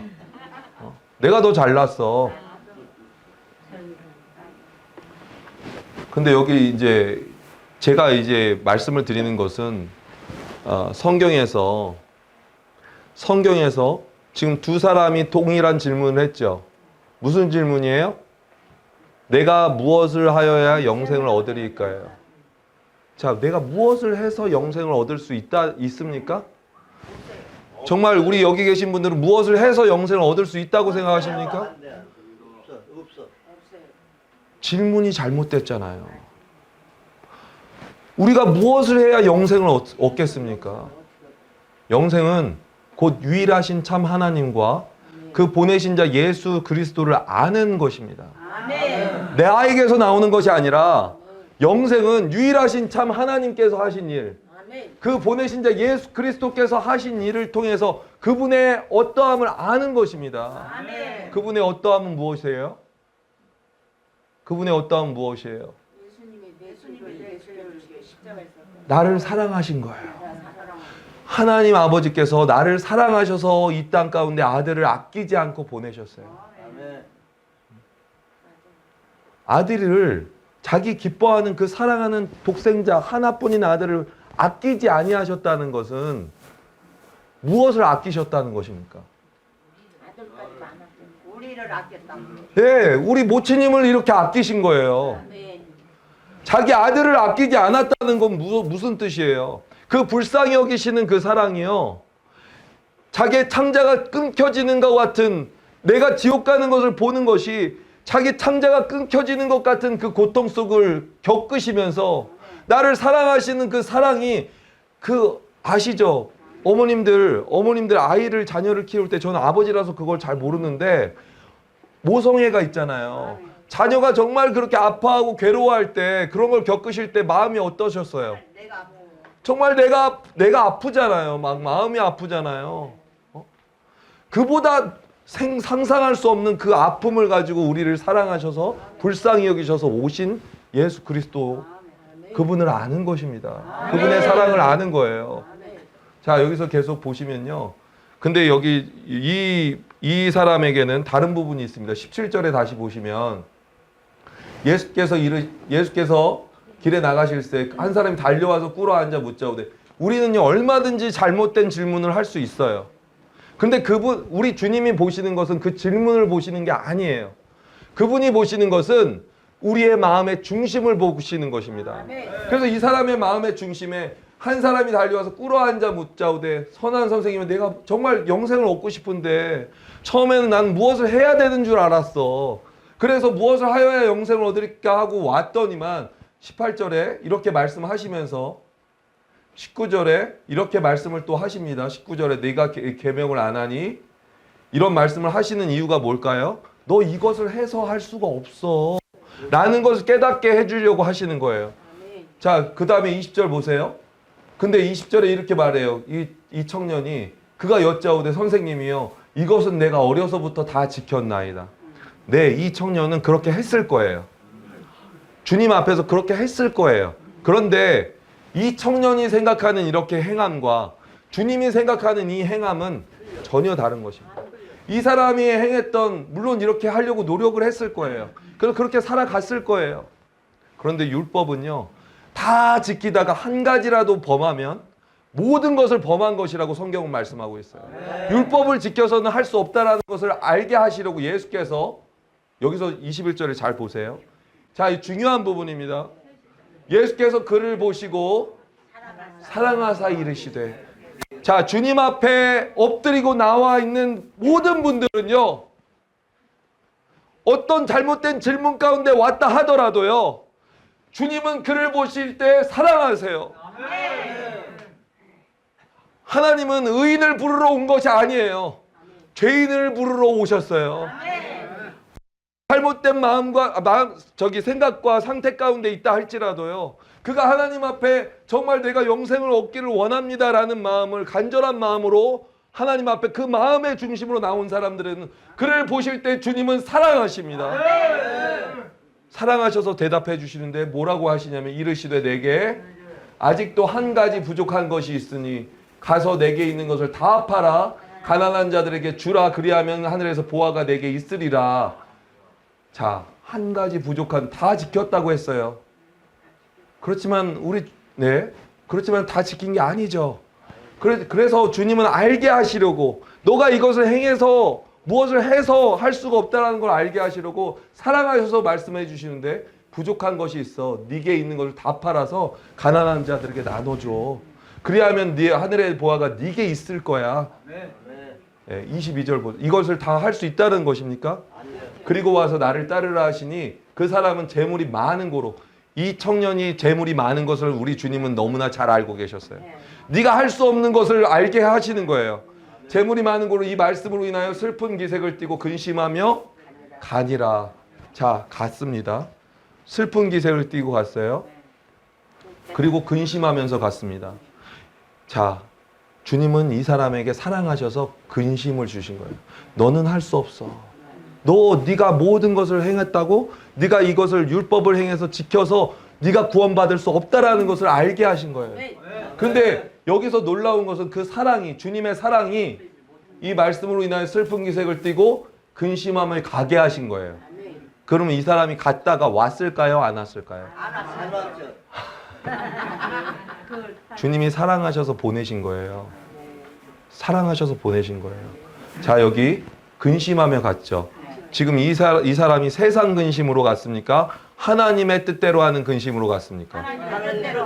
내가 더 잘났어. 근데 여기 이제 제가 이제 말씀을 드리는 것은 성경에서 지금 두 사람이 동일한 질문을 했죠. 무슨 질문이에요? 내가 무엇을 하여야 영생을 얻으리까요? 자, 내가 무엇을 해서 영생을 얻을 수 있습니까? 정말 우리 여기 계신 분들은 무엇을 해서 영생을 얻을 수 있다고 생각하십니까? 질문이 잘못됐잖아요. 우리가 무엇을 해야 영생을 얻겠습니까? 영생은 곧 유일하신 참 하나님과 그 보내신 자 예수 그리스도를 아는 것입니다. 아멘. 내에게서 나오는 것이 아니라 영생은 유일하신 참 하나님께서 하신 일, 아멘. 그 보내신 자 예수 그리스도께서 하신 일을 통해서 그분의 어떠함을 아는 것입니다. 아멘. 그분의 어떠함은 무엇이에요? 그분의 어떠함은 무엇이에요? 예수님이 내 죄를 지게 십자가에서 나를 사랑하신 거예요. 하나님 아버지께서 나를 사랑하셔서 이 땅 가운데 아들을 아끼지 않고 보내셨어요. 아멘. 아들을 자기 기뻐하는 그 사랑하는 독생자 하나뿐인 아들을 아끼지 아니하셨다는 것은 무엇을 아끼셨다는 것입니까? 아들까지 많았던 우리를 아꼈다. 예, 우리 모친님을 이렇게 아끼신 거예요. 아멘. 자기 아들을 아끼지 않았다는 건 무슨 뜻이에요? 그 불쌍히 여기시는 그 사랑이요. 자기의 창자가 끊겨지는 것 같은, 내가 지옥 가는 것을 보는 것이 자기 창자가 끊겨지는 것 같은 그 고통 속을 겪으시면서 나를 사랑하시는 그 사랑이, 그 아시죠? 어머님들 아이를 자녀를 키울 때, 저는 아버지라서 그걸 잘 모르는데 모성애가 있잖아요. 자녀가 정말 그렇게 아파하고 괴로워할 때, 그런 걸 겪으실 때 마음이 어떠셨어요? 내가 정말 내가 아프잖아요. 막 마음이 아프잖아요. 그보다 상상할 수 없는 그 아픔을 가지고 우리를 사랑하셔서 불쌍히 여기셔서 오신 예수 그리스도, 그분을 아는 것입니다. 그분의 사랑을 아는 거예요. 자, 여기서 계속 보시면요. 근데 여기 이 사람에게는 다른 부분이 있습니다. 17절에 다시 보시면 예수께서 길에 나가실 때 한 사람이 달려와서 꿇어 앉아 묻자오되, 우리는요 얼마든지 잘못된 질문을 할 수 있어요. 근데 우리 주님이 보시는 것은 그 질문을 보시는 게 아니에요. 그분이 보시는 것은 우리의 마음의 중심을 보시는 것입니다. 그래서 이 사람의 마음의 중심에 한 사람이 달려와서 꿇어 앉아 묻자오되, 선한 선생님은 내가 정말 영생을 얻고 싶은데 처음에는 난 무엇을 해야 되는 줄 알았어. 그래서 무엇을 하여야 영생을 얻을까 하고 왔더니만 18절에 이렇게 말씀하시면서 19절에 이렇게 말씀을 또 하십니다. 19절에 네가 계명을 안 하니, 이런 말씀을 하시는 이유가 뭘까요? 너 이것을 해서 할 수가 없어 라는 것을 깨닫게 해주려고 하시는 거예요. 자, 그 다음에 20절 보세요. 근데 20절에 이렇게 말해요. 이 청년이, 그가 여짜오되 선생님이요 이것은 내가 어려서부터 다 지켰나이다. 네, 이 청년은 그렇게 했을 거예요. 주님 앞에서 그렇게 했을 거예요. 그런데 이 청년이 생각하는 이렇게 행함과 주님이 생각하는 이 행함은 전혀 다른 것입니다. 이 사람이 행했던, 물론 이렇게 하려고 노력을 했을 거예요. 그래서 그렇게 살아갔을 거예요. 그런데 율법은요, 다 지키다가 한 가지라도 범하면 모든 것을 범한 것이라고 성경은 말씀하고 있어요. 율법을 지켜서는 할 수 없다라는 것을 알게 하시려고 예수께서, 여기서 21절에 잘 보세요. 자, 이 중요한 부분입니다. 예수께서 그를 보시고 사랑하사 이르시되, 자, 주님 앞에 엎드리고 나와 있는 모든 분들은요, 어떤 잘못된 질문 가운데 왔다 하더라도요, 주님은 그를 보실 때 사랑하세요. 하나님은 의인을 부르러 온 것이 아니에요. 죄인을 부르러 오셨어요. 잘못된 생각과 상태 가운데 있다 할지라도요, 그가 하나님 앞에 정말 내가 영생을 얻기를 원합니다라는 마음을, 간절한 마음으로 하나님 앞에 그 마음의 중심으로 나온 사람들은 그를 보실 때 주님은 사랑하십니다. 사랑하셔서 대답해 주시는데 뭐라고 하시냐면, 이르시되 내게 아직도 한 가지 부족한 것이 있으니 가서 내게 있는 것을 다 팔아 가난한 자들에게 주라, 그리하면 하늘에서 보화가 내게 있으리라. 자, 한 가지 부족한, 다 지켰다고 했어요. 그렇지만 그렇지만 다 지킨 게 아니죠. 그래서 주님은 알게 하시려고, 너가 이것을 행해서 무엇을 해서 할 수가 없다는 걸 알게 하시려고 사랑하셔서 말씀해 주시는데, 부족한 것이 있어. 네게 있는 것을 다 팔아서 가난한 자들에게 나눠줘. 그리하면 네 하늘의 보화가 네게 있을 거야. 22절 보세요. 이것을 다 할 수 있다는 것입니까? 그리고 와서 나를 따르라 하시니 그 사람은 재물이 많은 고로, 이 청년이 재물이 많은 것을 우리 주님은 너무나 잘 알고 계셨어요. 네가 할 수 없는 것을 알게 하시는 거예요. 재물이 많은 고로 이 말씀으로 인하여 슬픈 기색을 띠고 근심하며 가니라. 자, 갔습니다. 슬픈 기색을 띠고 갔어요. 그리고 근심하면서 갔습니다. 자, 주님은 이 사람에게 사랑하셔서 근심을 주신 거예요. 너는 할 수 없어. 네가 모든 것을 행했다고, 네가 이것을 율법을 행해서 지켜서 네가 구원받을 수 없다라는 것을 알게 하신 거예요. 근데 여기서 놀라운 것은 그 사랑이, 주님의 사랑이 이 말씀으로 인하여 슬픈 기색을 띠고 근심함을 가게 하신 거예요. 그러면 이 사람이 갔다가 왔을까요? 안 왔을까요? 안 왔죠. 주님이 사랑하셔서 보내신 거예요. 사랑하셔서 보내신 거예요. 자, 여기 근심하며 갔죠. 지금 이 사람이 세상 근심으로 갔습니까? 하나님의 뜻대로 하는 근심으로 갔습니까? 하나님의 뜻대로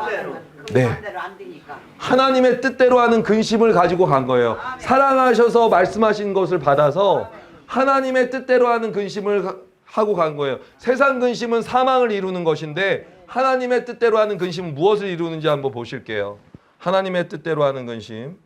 네. 안 되니까. 하나님의 뜻대로 하는 근심을 가지고 간 거예요. 사랑하셔서 말씀하신 것을 받아서 하나님의 뜻대로 하는 근심을 하고 간 거예요. 세상 근심은 사망을 이루는 것인데 하나님의 뜻대로 하는 근심은 무엇을 이루는지 한번 보실게요. 하나님의 뜻대로 하는 근심.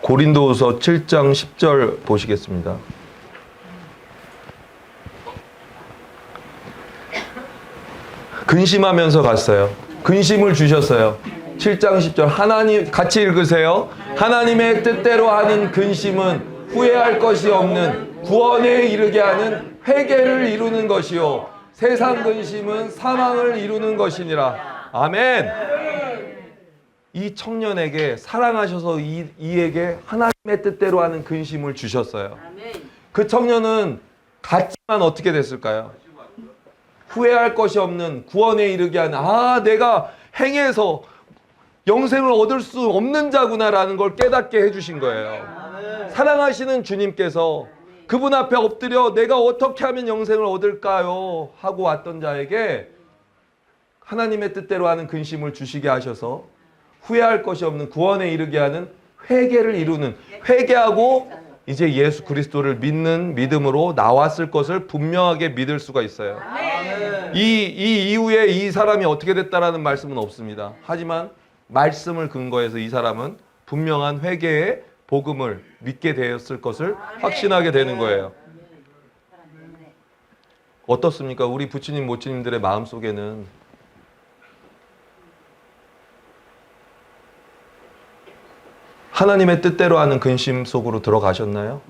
고린도후서 7장 10절 보시겠습니다. 근심하면서 갔어요. 근심을 주셨어요. 7장 10절 하나님 같이 읽으세요. 하나님의 뜻대로 하는 근심은 후회할 것이 없는 구원에 이르게 하는 회개를 이루는 것이요 세상 근심은 사망을 이루는 것이니라. 아멘. 이 청년에게 사랑하셔서 이에게 하나님의 뜻대로 하는 근심을 주셨어요. 그 청년은 갔지만 어떻게 됐을까요? 후회할 것이 없는 구원에 이르게 하는, 내가 행해서 영생을 얻을 수 없는 자구나라는 걸 깨닫게 해주신 거예요. 사랑하시는 주님께서 그분 앞에 엎드려 내가 어떻게 하면 영생을 얻을까요? 하고 왔던 자에게 하나님의 뜻대로 하는 근심을 주시게 하셔서 후회할 것이 없는 구원에 이르게 하는 회개를 이루는, 회개하고 이제 예수 그리스도를 믿는 믿음으로 나왔을 것을 분명하게 믿을 수가 있어요. 이 이후에 이 사람이 어떻게 됐다라는 말씀은 없습니다. 하지만 말씀을 근거해서 이 사람은 분명한 회개의 복음을 믿게 되었을 것을 확신하게 되는 거예요. 어떻습니까? 우리 부처님 모친님들의 마음속에는 하나님의 뜻대로 하는 근심 속으로 들어가셨나요?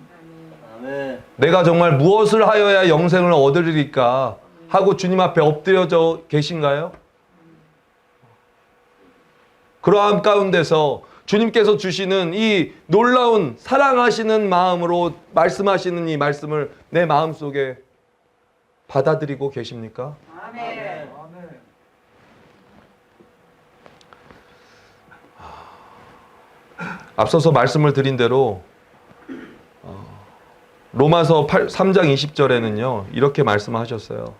아멘. 내가 정말 무엇을 하여야 영생을 얻으리까 하고 주님 앞에 엎드려져 계신가요? 그러한 가운데서 주님께서 주시는 이 놀라운 사랑하시는 마음으로 말씀하시는 이 말씀을 내 마음속에 받아들이고 계십니까? 아멘. 앞서서 말씀을 드린 대로 로마서 3장 20절에는요 이렇게 말씀하셨어요.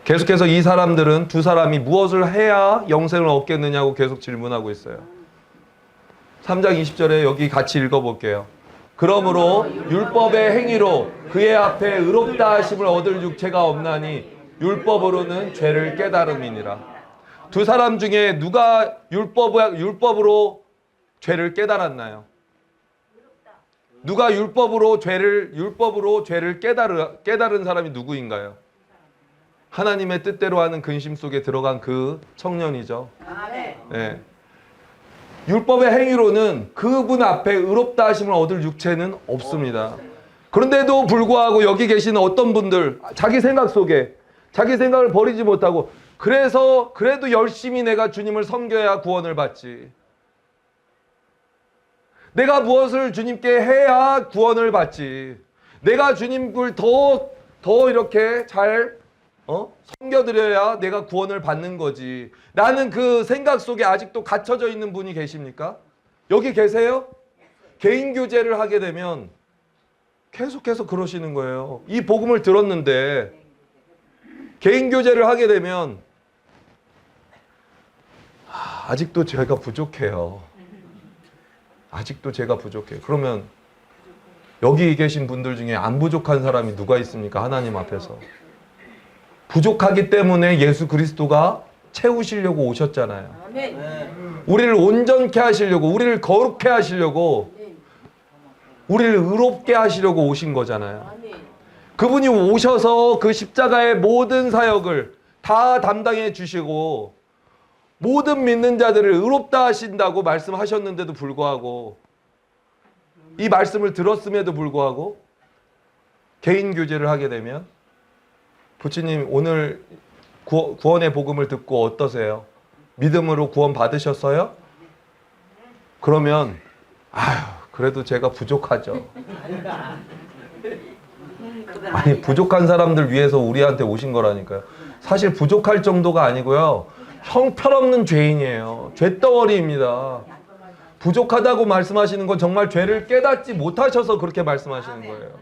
계속해서 이 사람들은 두 사람이 무엇을 해야 영생을 얻겠느냐고 계속 질문하고 있어요. 3장 20절에 여기 같이 읽어볼게요. 그러므로 율법의 행위로 그의 앞에 의롭다 하심을 얻을 육체가 없나니 율법으로는 죄를 깨달음이니라. 두 사람 중에 누가 율법으로 죄를 깨달았나요? 누가 율법으로 죄를 깨달은 사람이 누구인가요? 하나님의 뜻대로 하는 근심 속에 들어간 그 청년이죠. 네. 율법의 행위로는 그분 앞에 의롭다 하심을 얻을 육체는 없습니다. 그런데도 불구하고 여기 계시는 어떤 분들, 자기 생각 속에 자기 생각을 버리지 못하고 그래도 열심히 내가 주님을 섬겨야 구원을 받지. 내가 무엇을 주님께 해야 구원을 받지. 내가 주님을 더 이렇게 잘 섬겨드려야 내가 구원을 받는 거지. 라는 그 생각 속에 아직도 갇혀져 있는 분이 계십니까? 여기 계세요? 개인교제를 하게 되면 계속해서 그러시는 거예요. 이 복음을 들었는데 개인교제를 하게 되면 아직도 제가 부족해요. 아직도 제가 부족해요. 그러면 여기 계신 분들 중에 안 부족한 사람이 누가 있습니까? 하나님 앞에서. 부족하기 때문에 예수 그리스도가 채우시려고 오셨잖아요. 아멘. 우리를 온전케 하시려고, 우리를 거룩케 하시려고, 우리를 의롭게 하시려고 오신 거잖아요. 아멘. 그분이 오셔서 그 십자가의 모든 사역을 다 담당해 주시고 모든 믿는 자들을 의롭다 하신다고 말씀하셨는데도 불구하고, 이 말씀을 들었음에도 불구하고 개인 교제를 하게 되면, 부처님 오늘 구원의 복음을 듣고 어떠세요? 믿음으로 구원 받으셨어요? 그러면 아휴, 그래도 제가 부족하죠. 아니, 부족한 사람들 위해서 우리한테 오신 거라니까요. 사실 부족할 정도가 아니고요, 형편없는 죄인이에요. 죄덩어리입니다. 부족하다고 말씀하시는 건 정말 죄를 깨닫지 못하셔서 그렇게 말씀하시는 거예요.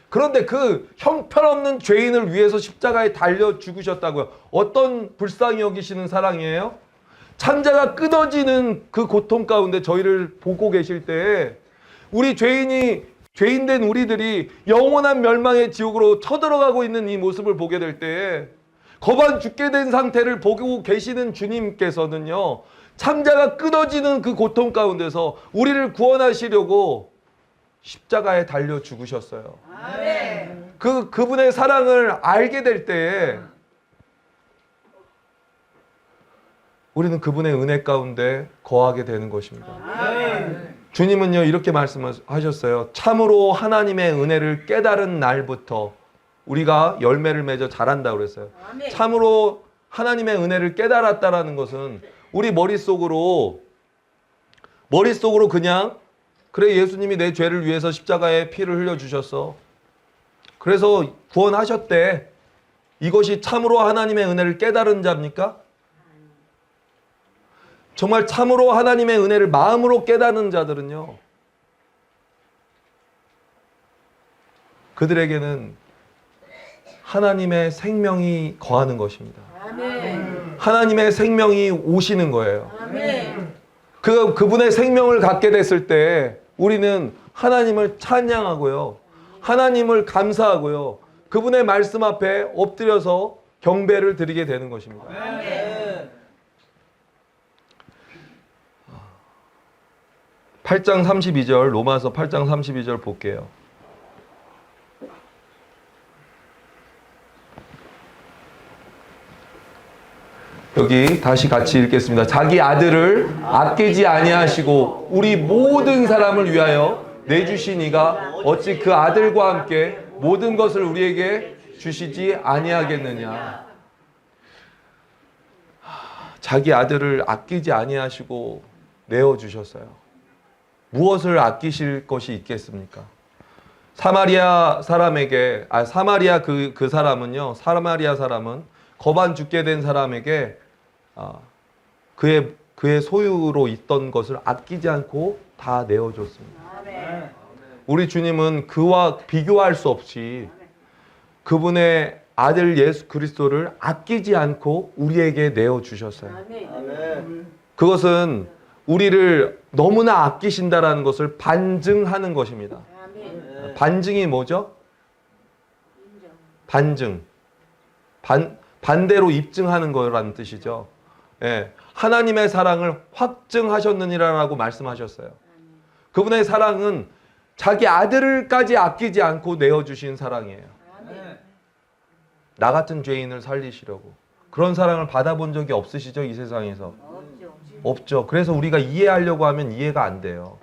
그런데 그 형편없는 죄인을 위해서 십자가에 달려 죽으셨다고요. 어떤 불쌍히 여기시는 사랑이에요? 창자가 끊어지는 그 고통 가운데 저희를 보고 계실 때, 우리 죄인된 우리들이 영원한 멸망의 지옥으로 쳐들어가고 있는 이 모습을 보게 될 때, 거반 죽게 된 상태를 보고 계시는 주님께서는요, 창자가 끊어지는 그 고통 가운데서 우리를 구원하시려고 십자가에 달려 죽으셨어요. 아멘. 그분의 사랑을 알게 될 때에 우리는 그분의 은혜 가운데 거하게 되는 것입니다. 아멘. 주님은요, 이렇게 말씀하셨어요. 참으로 하나님의 은혜를 깨달은 날부터 우리가 열매를 맺어 자란다고 그랬어요. 아멘. 참으로 하나님의 은혜를 깨달았다라는 것은 우리 머릿속으로 그냥, 그래, 예수님이 내 죄를 위해서 십자가에 피를 흘려주셨어, 그래서 구원하셨대, 이것이 참으로 하나님의 은혜를 깨달은 자입니까? 정말 참으로 하나님의 은혜를 마음으로 깨닫는 자들은요, 그들에게는 하나님의 생명이 거하는 것입니다. 아멘. 하나님의 생명이 오시는 거예요. 아멘. 그분의 생명을 갖게 됐을 때 우리는 하나님을 찬양하고요, 하나님을 감사하고요, 그분의 말씀 앞에 엎드려서 경배를 드리게 되는 것입니다. 아멘. 8장 32절, 로마서 8장 32절 볼게요. 여기 다시 같이 읽겠습니다. 자기 아들을 아끼지 아니하시고 우리 모든 사람을 위하여 내주신 이가 어찌 그 아들과 함께 모든 것을 우리에게 주시지 아니하겠느냐. 자기 아들을 아끼지 아니하시고 내어주셨어요. 무엇을 아끼실 것이 있겠습니까? 사마리아 사람에게, 사마리아 그 사람은요, 사마리아 사람은 거반 죽게 된 사람에게 그의 소유로 있던 것을 아끼지 않고 다 내어줬습니다. 아멘. 우리 주님은 그와 비교할 수 없이 그분의 아들 예수 그리스도를 아끼지 않고 우리에게 내어주셨어요. 아멘. 아멘. 그것은 우리를 너무나 아끼신다라는 것을 반증하는 것입니다. 아멘. 반증이 뭐죠? 반증. 반대로 입증하는 거라는 뜻이죠. 예, 하나님의 사랑을 확증하셨느니라라고 말씀하셨어요. 그분의 사랑은 자기 아들을까지 아끼지 않고 내어주신 사랑이에요. 아멘. 나 같은 죄인을 살리시려고. 그런 사랑을 받아본 적이 없으시죠, 이 세상에서? 없죠. 없죠. 그래서 우리가 이해하려고 하면 이해가 안 돼요.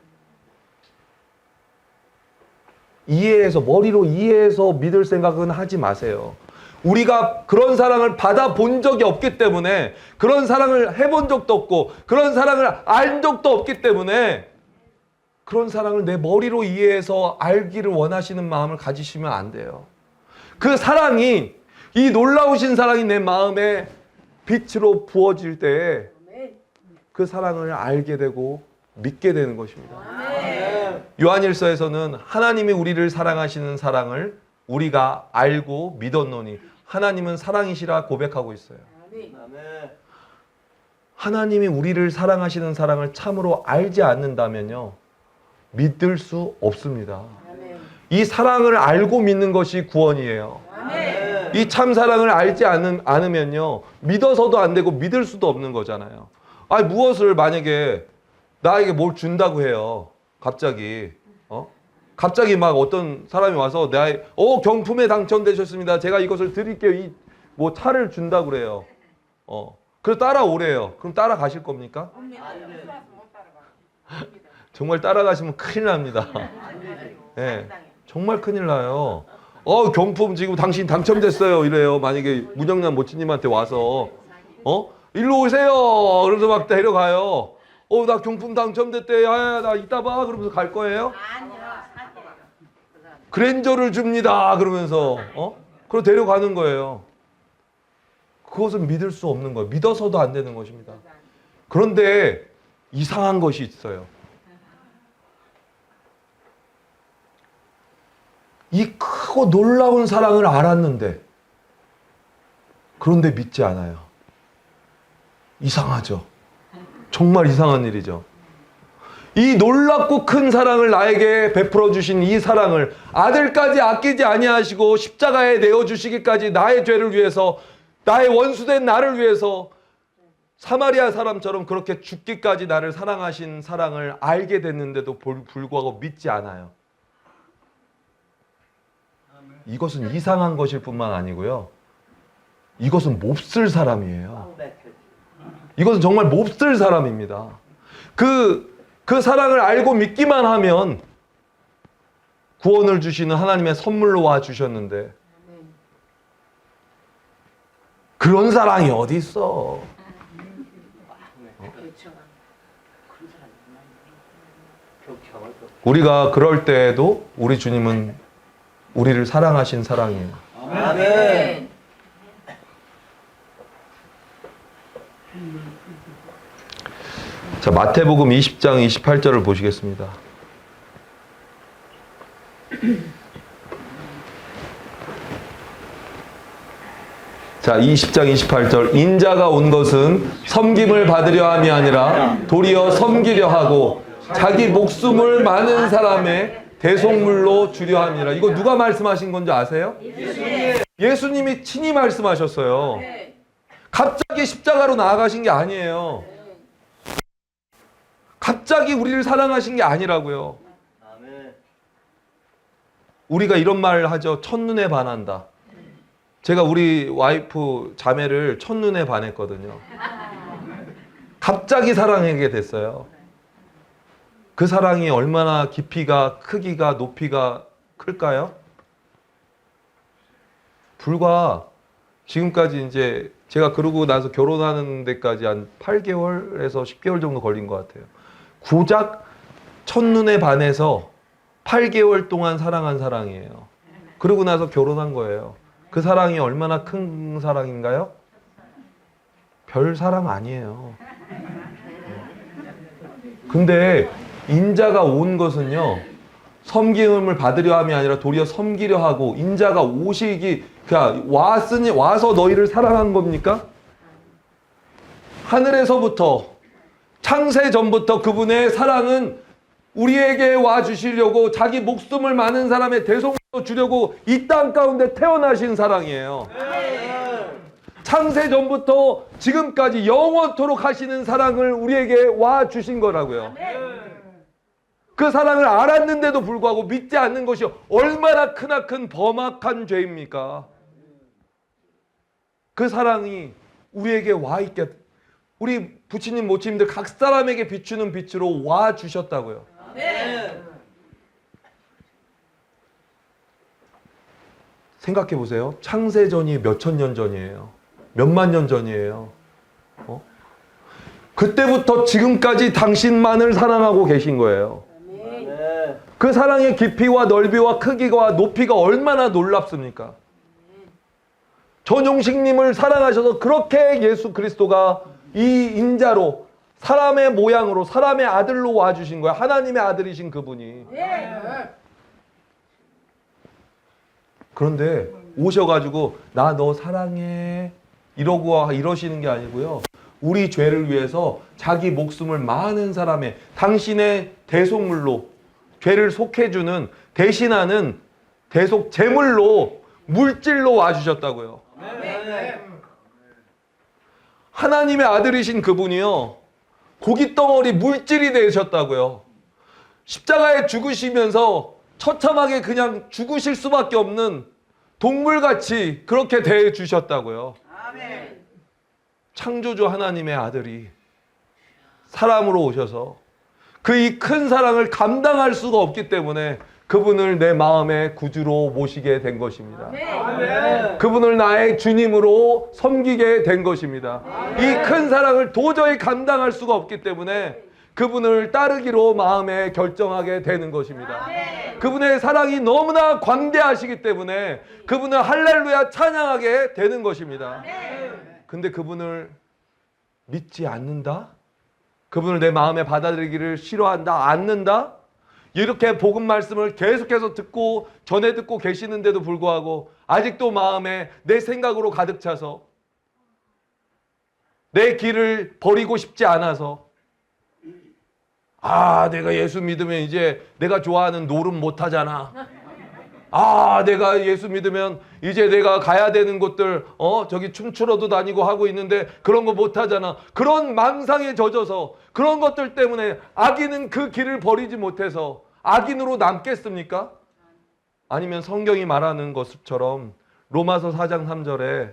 머리로 이해해서 믿을 생각은 하지 마세요. 우리가 그런 사랑을 받아본 적이 없기 때문에, 그런 사랑을 해본 적도 없고, 그런 사랑을 알 적도 없기 때문에, 그런 사랑을 내 머리로 이해해서 알기를 원하시는 마음을 가지시면 안 돼요. 그 사랑이, 이 놀라우신 사랑이 내 마음에 빛으로 부어질 때 그 사랑을 알게 되고 믿게 되는 것입니다. 아멘. 요한일서에서는 하나님이 우리를 사랑하시는 사랑을 우리가 알고 믿었노니 하나님은 사랑이시라 고백하고 있어요. 아멘. 아멘. 하나님이 우리를 사랑하시는 사랑을 참으로 알지 않는다면요, 믿을 수 없습니다. 이 사랑을 알고 믿는 것이 구원이에요. 이 참 사랑을 알지 않으면요, 믿어서도 안 되고 믿을 수도 없는 거잖아요. 아니, 무엇을 만약에 나에게 뭘 준다고 해요. 갑자기 갑자기 막 어떤 사람이 와서 경품에 당첨되셨습니다. 제가 이것을 드릴게요. 뭐 차를 준다고 그래요. 그래서 따라오래요. 그럼 따라가실 겁니까? 정말 따라가시면 큰일 납니다. 네, 정말 큰일 나요. 경품 지금 당신 당첨됐어요. 이래요. 만약에 문영란 모치님한테 와서 일로 오세요. 그러면서 막 데려가요. 나 경품 당첨됐대. 야, 나 이따 봐. 그러면서 갈 거예요? 그랜저를 줍니다. 그러면서 그리고 데려가는 거예요. 그것은 믿을 수 없는 거예요. 믿어서도 안 되는 것입니다. 그런데 이상한 것이 있어요. 이 크고 놀라운 사랑을 알았는데, 그런데 믿지 않아요. 이상하죠. 정말 이상한 일이죠. 이 놀랍고 큰 사랑을 나에게 베풀어 주신 이 사랑을, 아들까지 아끼지 아니하시고 십자가에 내어 주시기까지 나의 죄를 위해서, 나의 원수된 나를 위해서 사마리아 사람처럼 그렇게 죽기까지 나를 사랑하신 사랑을 알게 됐는데도 불구하고 믿지 않아요. 이것은 이상한 것일 뿐만 아니고요, 이것은 몹쓸 사람이에요. 이것은 정말 몹쓸 사람입니다. 그 사랑을 알고 믿기만 하면 구원을 주시는 하나님의 선물로 와 주셨는데, 그런 사랑이 어디 있어? 우리가 그럴 때에도 우리 주님은 우리를 사랑하신 사랑이에요. 아멘. 자, 마태복음 20장 28절을 보시겠습니다. 자, 20장 28절. 인자가 온 것은 섬김을 받으려 함이 아니라 도리어 섬기려 하고 자기 목숨을 많은 사람의 대속물로 주려 함이라. 이거 누가 말씀하신 건지 아세요? 예수님이 친히 말씀하셨어요. 갑자기 십자가로 나아가신 게 아니에요. 갑자기 우리를 사랑하신 게 아니라고요. 아멘. 우리가 이런 말을 하죠. 첫눈에 반한다. 제가 우리 와이프 자매를 첫눈에 반했거든요. 갑자기 사랑하게 됐어요. 그 사랑이 얼마나 깊이가, 크기가, 높이가 클까요? 불과 지금까지 이제 제가 그러고 나서 결혼하는 데까지 한 8개월에서 10개월 정도 걸린 것 같아요. 고작 첫눈에 반해서 8개월 동안 사랑한 사랑이에요. 그러고 나서 결혼한 거예요. 그 사랑이 얼마나 큰 사랑인가요? 별 사랑 아니에요. 근데 인자가 온 것은요, 섬김을 받으려 함이 아니라 도리어 섬기려 하고, 인자가 오시기, 그냥 와서 너희를 사랑한 겁니까? 하늘에서부터, 창세 전부터 그분의 사랑은 우리에게 와 주시려고 자기 목숨을 많은 사람의 대속물로 주려고 이 땅 가운데 태어나신 사랑이에요. 창세 전부터 지금까지 영원토록 하시는 사랑을 우리에게 와 주신 거라고요. 그 사랑을 알았는데도 불구하고 믿지 않는 것이 얼마나 크나큰 범악한 죄입니까? 그 사랑이 우리에게 와 있게, 우리 부치님 모치님들 각 사람에게 비추는 빛으로 와 주셨다고요. 생각해 보세요. 창세전이 몇천 년 전이에요. 몇만 년 전이에요. 그때부터 지금까지 당신만을 사랑하고 계신 거예요. 그 사랑의 깊이와 넓이와 크기와 높이가 얼마나 놀랍습니까? 전용식님을 사랑하셔서 그렇게 예수 그리스도가 이 인자로 사람의 모양으로 사람의 아들로 와주신 거예요. 하나님의 아들이신 그분이. 그런데 오셔가지고 나 너 사랑해 이러시는 게 아니고요. 우리 죄를 위해서 자기 목숨을 많은 사람의 당신의 대속물로 죄를 속해주는 대신하는 대속 제물로 물질로 와주셨다고요. 하나님의 아들이신 그분이요. 고깃덩어리 물질이 되셨다고요. 십자가에 죽으시면서 처참하게 그냥 죽으실 수밖에 없는 동물같이 그렇게 대해 주셨다고요. 창조주 하나님의 아들이 사람으로 오셔서 그 이 큰 사랑을 감당할 수가 없기 때문에 그분을 내 마음의 구주로 모시게 된 것입니다. 그분을 나의 주님으로 섬기게 된 것입니다. 이 큰 사랑을 도저히 감당할 수가 없기 때문에 그분을 따르기로 마음에 결정하게 되는 것입니다. 그분의 사랑이 너무나 광대하시기 때문에 그분을 할렐루야 찬양하게 되는 것입니다. 근데 그분을 믿지 않는다? 그분을 내 마음에 받아들이기를 싫어한다? 않는다? 이렇게 복음 말씀을 계속해서 전해 듣고 계시는데도 불구하고 아직도 마음에 내 생각으로 가득 차서 내 길을 버리고 싶지 않아서 내가 예수 믿으면 이제 내가 좋아하는 노름 못 하잖아. 내가 예수 믿으면 이제 내가 가야 되는 곳들 저기 춤추러도 다니고 하고 있는데 그런 거 못 하잖아. 그런 망상에 젖어서 그런 것들 때문에 악인은 그 길을 버리지 못해서 악인으로 남겠습니까? 아니면 성경이 말하는 것처럼 로마서 4장 3절에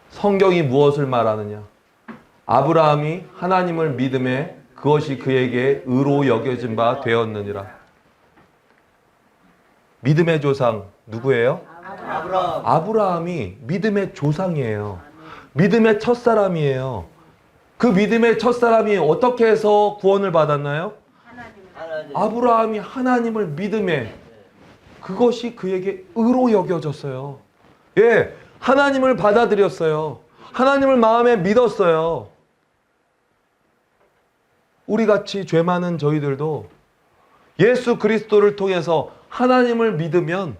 성경이 무엇을 말하느냐? 아브라함이 하나님을 믿음에 그것이 그에게 의로 여겨진 바 되었느니라. 믿음의 조상 누구예요? 아브라함이 믿음의 조상이에요. 믿음의 첫사람이에요. 그 믿음의 첫사람이 어떻게 해서 구원을 받았나요? 아브라함이 하나님을 믿음에 그것이 그에게 의로 여겨졌어요. 하나님을 받아들였어요. 하나님을 마음에 믿었어요. 우리같이 죄 많은 저희들도 예수 그리스도를 통해서 하나님을 믿으면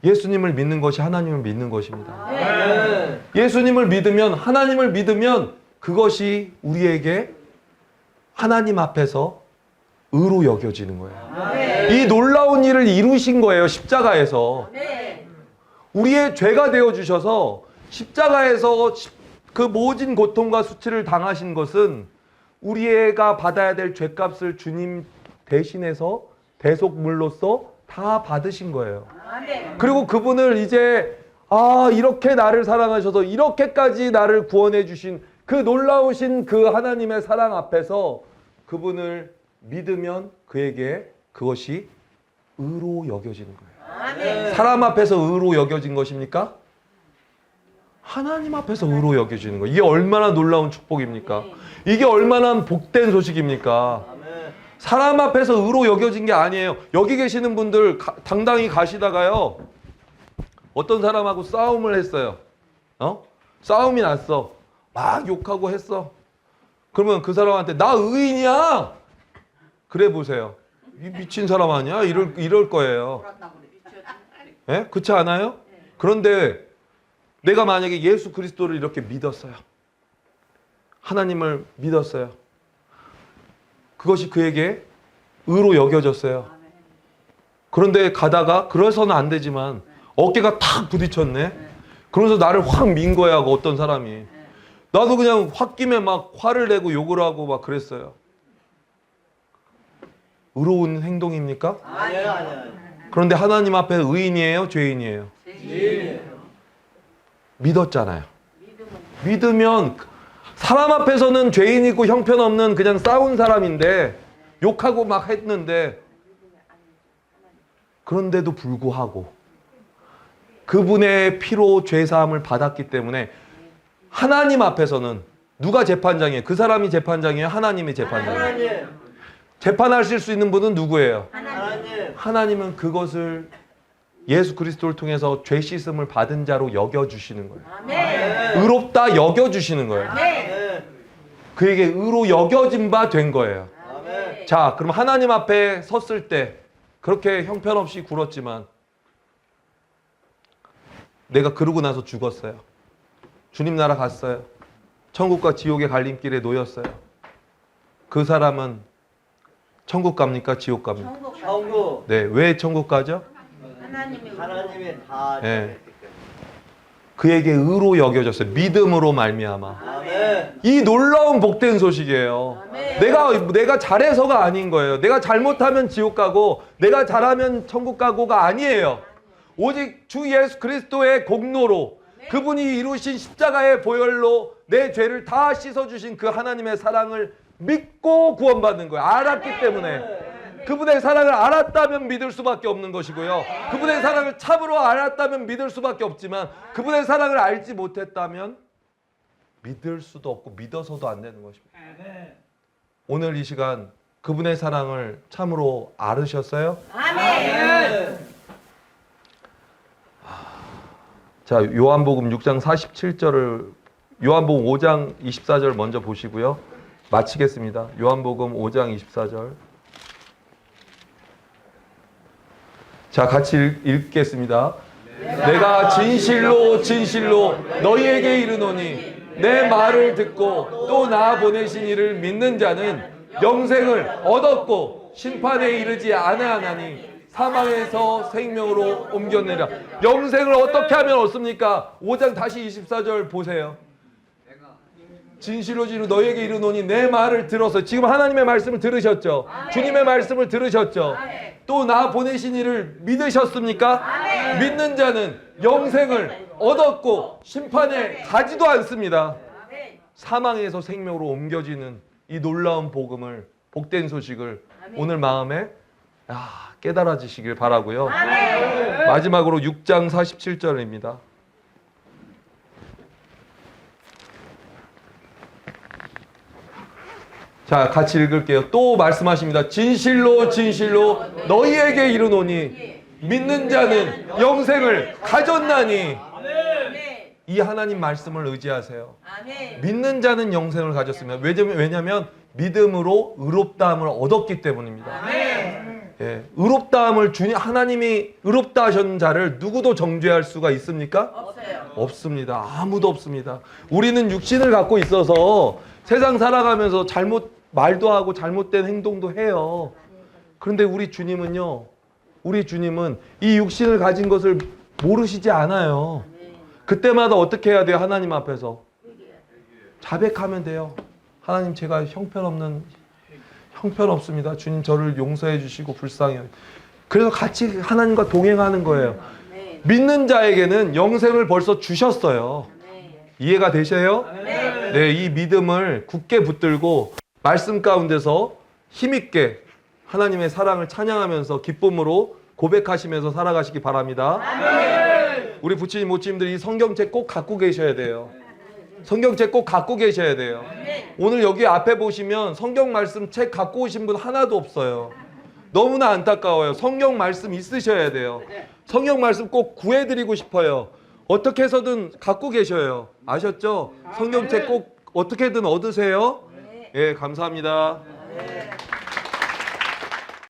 예수님을 믿는 것이 하나님을 믿는 것입니다. 예수님을 믿으면 하나님을 믿으면 그것이 우리에게 하나님 앞에서 의로 여겨지는 거예요. 이 놀라운 일을 이루신 거예요. 십자가에서. 우리의 죄가 되어주셔서 십자가에서 그 모진 고통과 수치를 당하신 것은 우리가 받아야 될 죄값을 주님 대신해서 대속물로서 다 받으신 거예요. 그리고 그분을 이제 이렇게 나를 사랑하셔서 이렇게까지 나를 구원해 주신 그 놀라우신 그 하나님의 사랑 앞에서 그분을 믿으면 그에게 그것이 의로 여겨지는 거예요. 사람 앞에서 의로 여겨진 것입니까? 하나님 앞에서 의로 여겨지는 거예요. 이게 얼마나 놀라운 축복입니까? 이게 얼마나 복된 소식입니까? 사람 앞에서 의로 여겨진 게 아니에요. 여기 계시는 분들 당당히 가시다가요. 어떤 사람하고 싸움을 했어요. 싸움이 났어. 막 욕하고 했어. 그러면 그 사람한테 나 의인이야. 그래 보세요. 이 미친 사람 아니야? 이럴 거예요. 그렇지 않아요? 그런데 내가 만약에 예수 그리스도를 이렇게 믿었어요. 하나님을 믿었어요. 그것이 그에게 의로 여겨졌어요. 그런데 가다가 그래서는 안 되지만 어깨가 탁 부딪혔네. 그러면서 나를 확 민 거야. 어떤 사람이. 나도 그냥 홧김에 막 화를 내고 욕을 하고 막 그랬어요. 의로운 행동입니까? 아니요. 그런데 하나님 앞에 의인이에요? 죄인이에요? 믿었잖아요. 믿으면 사람 앞에서는 죄인이고 형편없는 그냥 싸운 사람인데 욕하고 막 했는데 그런데도 불구하고 그분의 피로 죄사함을 받았기 때문에 하나님 앞에서는 누가 재판장이에요? 그 사람이 재판장이에요? 하나님이 재판장이에요? 재판하실 수 있는 분은 누구예요? 하나님은 그것을 예수 그리스도를 통해서 죄 씻음을 받은 자로 여겨주시는 거예요. 의롭다 여겨주시는 거예요. 그에게 의로 여겨진 바 된 거예요. 자, 그럼 하나님 앞에 섰을 때 그렇게 형편없이 굴었지만 내가 그러고 나서 죽었어요. 주님 나라 갔어요. 천국과 지옥의 갈림길에 놓였어요. 그 사람은 천국 갑니까? 지옥 갑니까? 천국. 네, 왜 천국 가죠? 하나님의 하나님이 다 네. 정했기 때문에. 그에게 의로 여겨졌어요. 믿음으로 말미암아. 아멘. 이 놀라운 복된 소식이에요. 내가 잘해서가 아닌 거예요. 내가 잘못하면 지옥 가고 내가 잘하면 천국 가고가 아니에요. 오직 주 예수 그리스도의 공로로 그분이 이루신 십자가의 보혈로 내 죄를 다 씻어주신 그 하나님의 사랑을 믿고 구원받는 거예요. 알았기 때문에. 그분의 사랑을 알았다면 믿을 수밖에 없는 것이고요. 그분의 사랑을 참으로 알았다면 믿을 수밖에 없지만 그분의 사랑을 알지 못했다면 믿을 수도 없고 믿어서도 안 되는 것입니다. 오늘 이 시간 그분의 사랑을 참으로 알으셨어요? 아멘. 자, 요한복음 6장 47절을 요한복음 5장 24절 먼저 보시고요. 마치겠습니다. 요한복음 5장 24절. 자, 같이 읽겠습니다. 내가 진실로 진실로 너희에게 이르노니 내 말을 듣고 또 나 보내신 이를 믿는 자는 영생을 얻었고 심판에 이르지 아니하나니 사망에서 생명으로 옮겼느니라. 영생을 어떻게 하면 얻습니까? 5장 다시 24절 보세요. 진실로 진실로 너희에게 이르노니 내 말을 들어서 지금 하나님의 말씀을 들으셨죠? 주님의 말씀을 들으셨죠? 또 나 보내신 이를 믿으셨습니까? 믿는 자는 영생을 얻었고 심판에 가지도 않습니다. 사망에서 생명으로 옮겨지는 이 놀라운 복음을, 복된 소식을 오늘 마음에 깨달아지시길 바라고요. 마지막으로 6장 47절입니다. 자, 같이 읽을게요. 또 말씀하십니다. 진실로 진실로 너희에게 이르노니 믿는 자는 영생을 가졌나니. 이 하나님 말씀을 의지하세요. 믿는 자는 영생을 가졌습니다. 왜냐하면 믿음으로 의롭다함을 얻었기 때문입니다. 예, 의롭다함을 하나님이 의롭다 하신 자를 누구도 정죄할 수가 있습니까? 없어요. 없습니다. 아무도 없습니다. 우리는 육신을 갖고 있어서 세상 살아가면서 말도 하고 잘못된 행동도 해요. 그런데 우리 주님은요, 우리 주님은 이 육신을 가진 것을 모르시지 않아요. 그때마다 어떻게 해야 돼요? 하나님 앞에서 자백하면 돼요. 하나님, 제가 형편없습니다. 주님, 저를 용서해 주시고 불쌍해요. 그래서 같이 하나님과 동행하는 거예요. 믿는 자에게는 영생을 벌써 주셨어요. 이해가 되셔요? 네, 이 믿음을 굳게 붙들고 말씀 가운데서 힘있게 하나님의 사랑을 찬양하면서 기쁨으로 고백하시면서 살아가시기 바랍니다. 우리 부치님, 모치님들 이 성경책 꼭 갖고 계셔야 돼요. 성경책 꼭 갖고 계셔야 돼요. 오늘 여기 앞에 보시면 성경 말씀 책 갖고 오신 분 하나도 없어요. 너무나 안타까워요. 성경 말씀 있으셔야 돼요. 성경 말씀 꼭 구해드리고 싶어요. 어떻게 해서든 갖고 계셔요. 아셨죠? 성경책 꼭 어떻게든 얻으세요. 예, 감사합니다.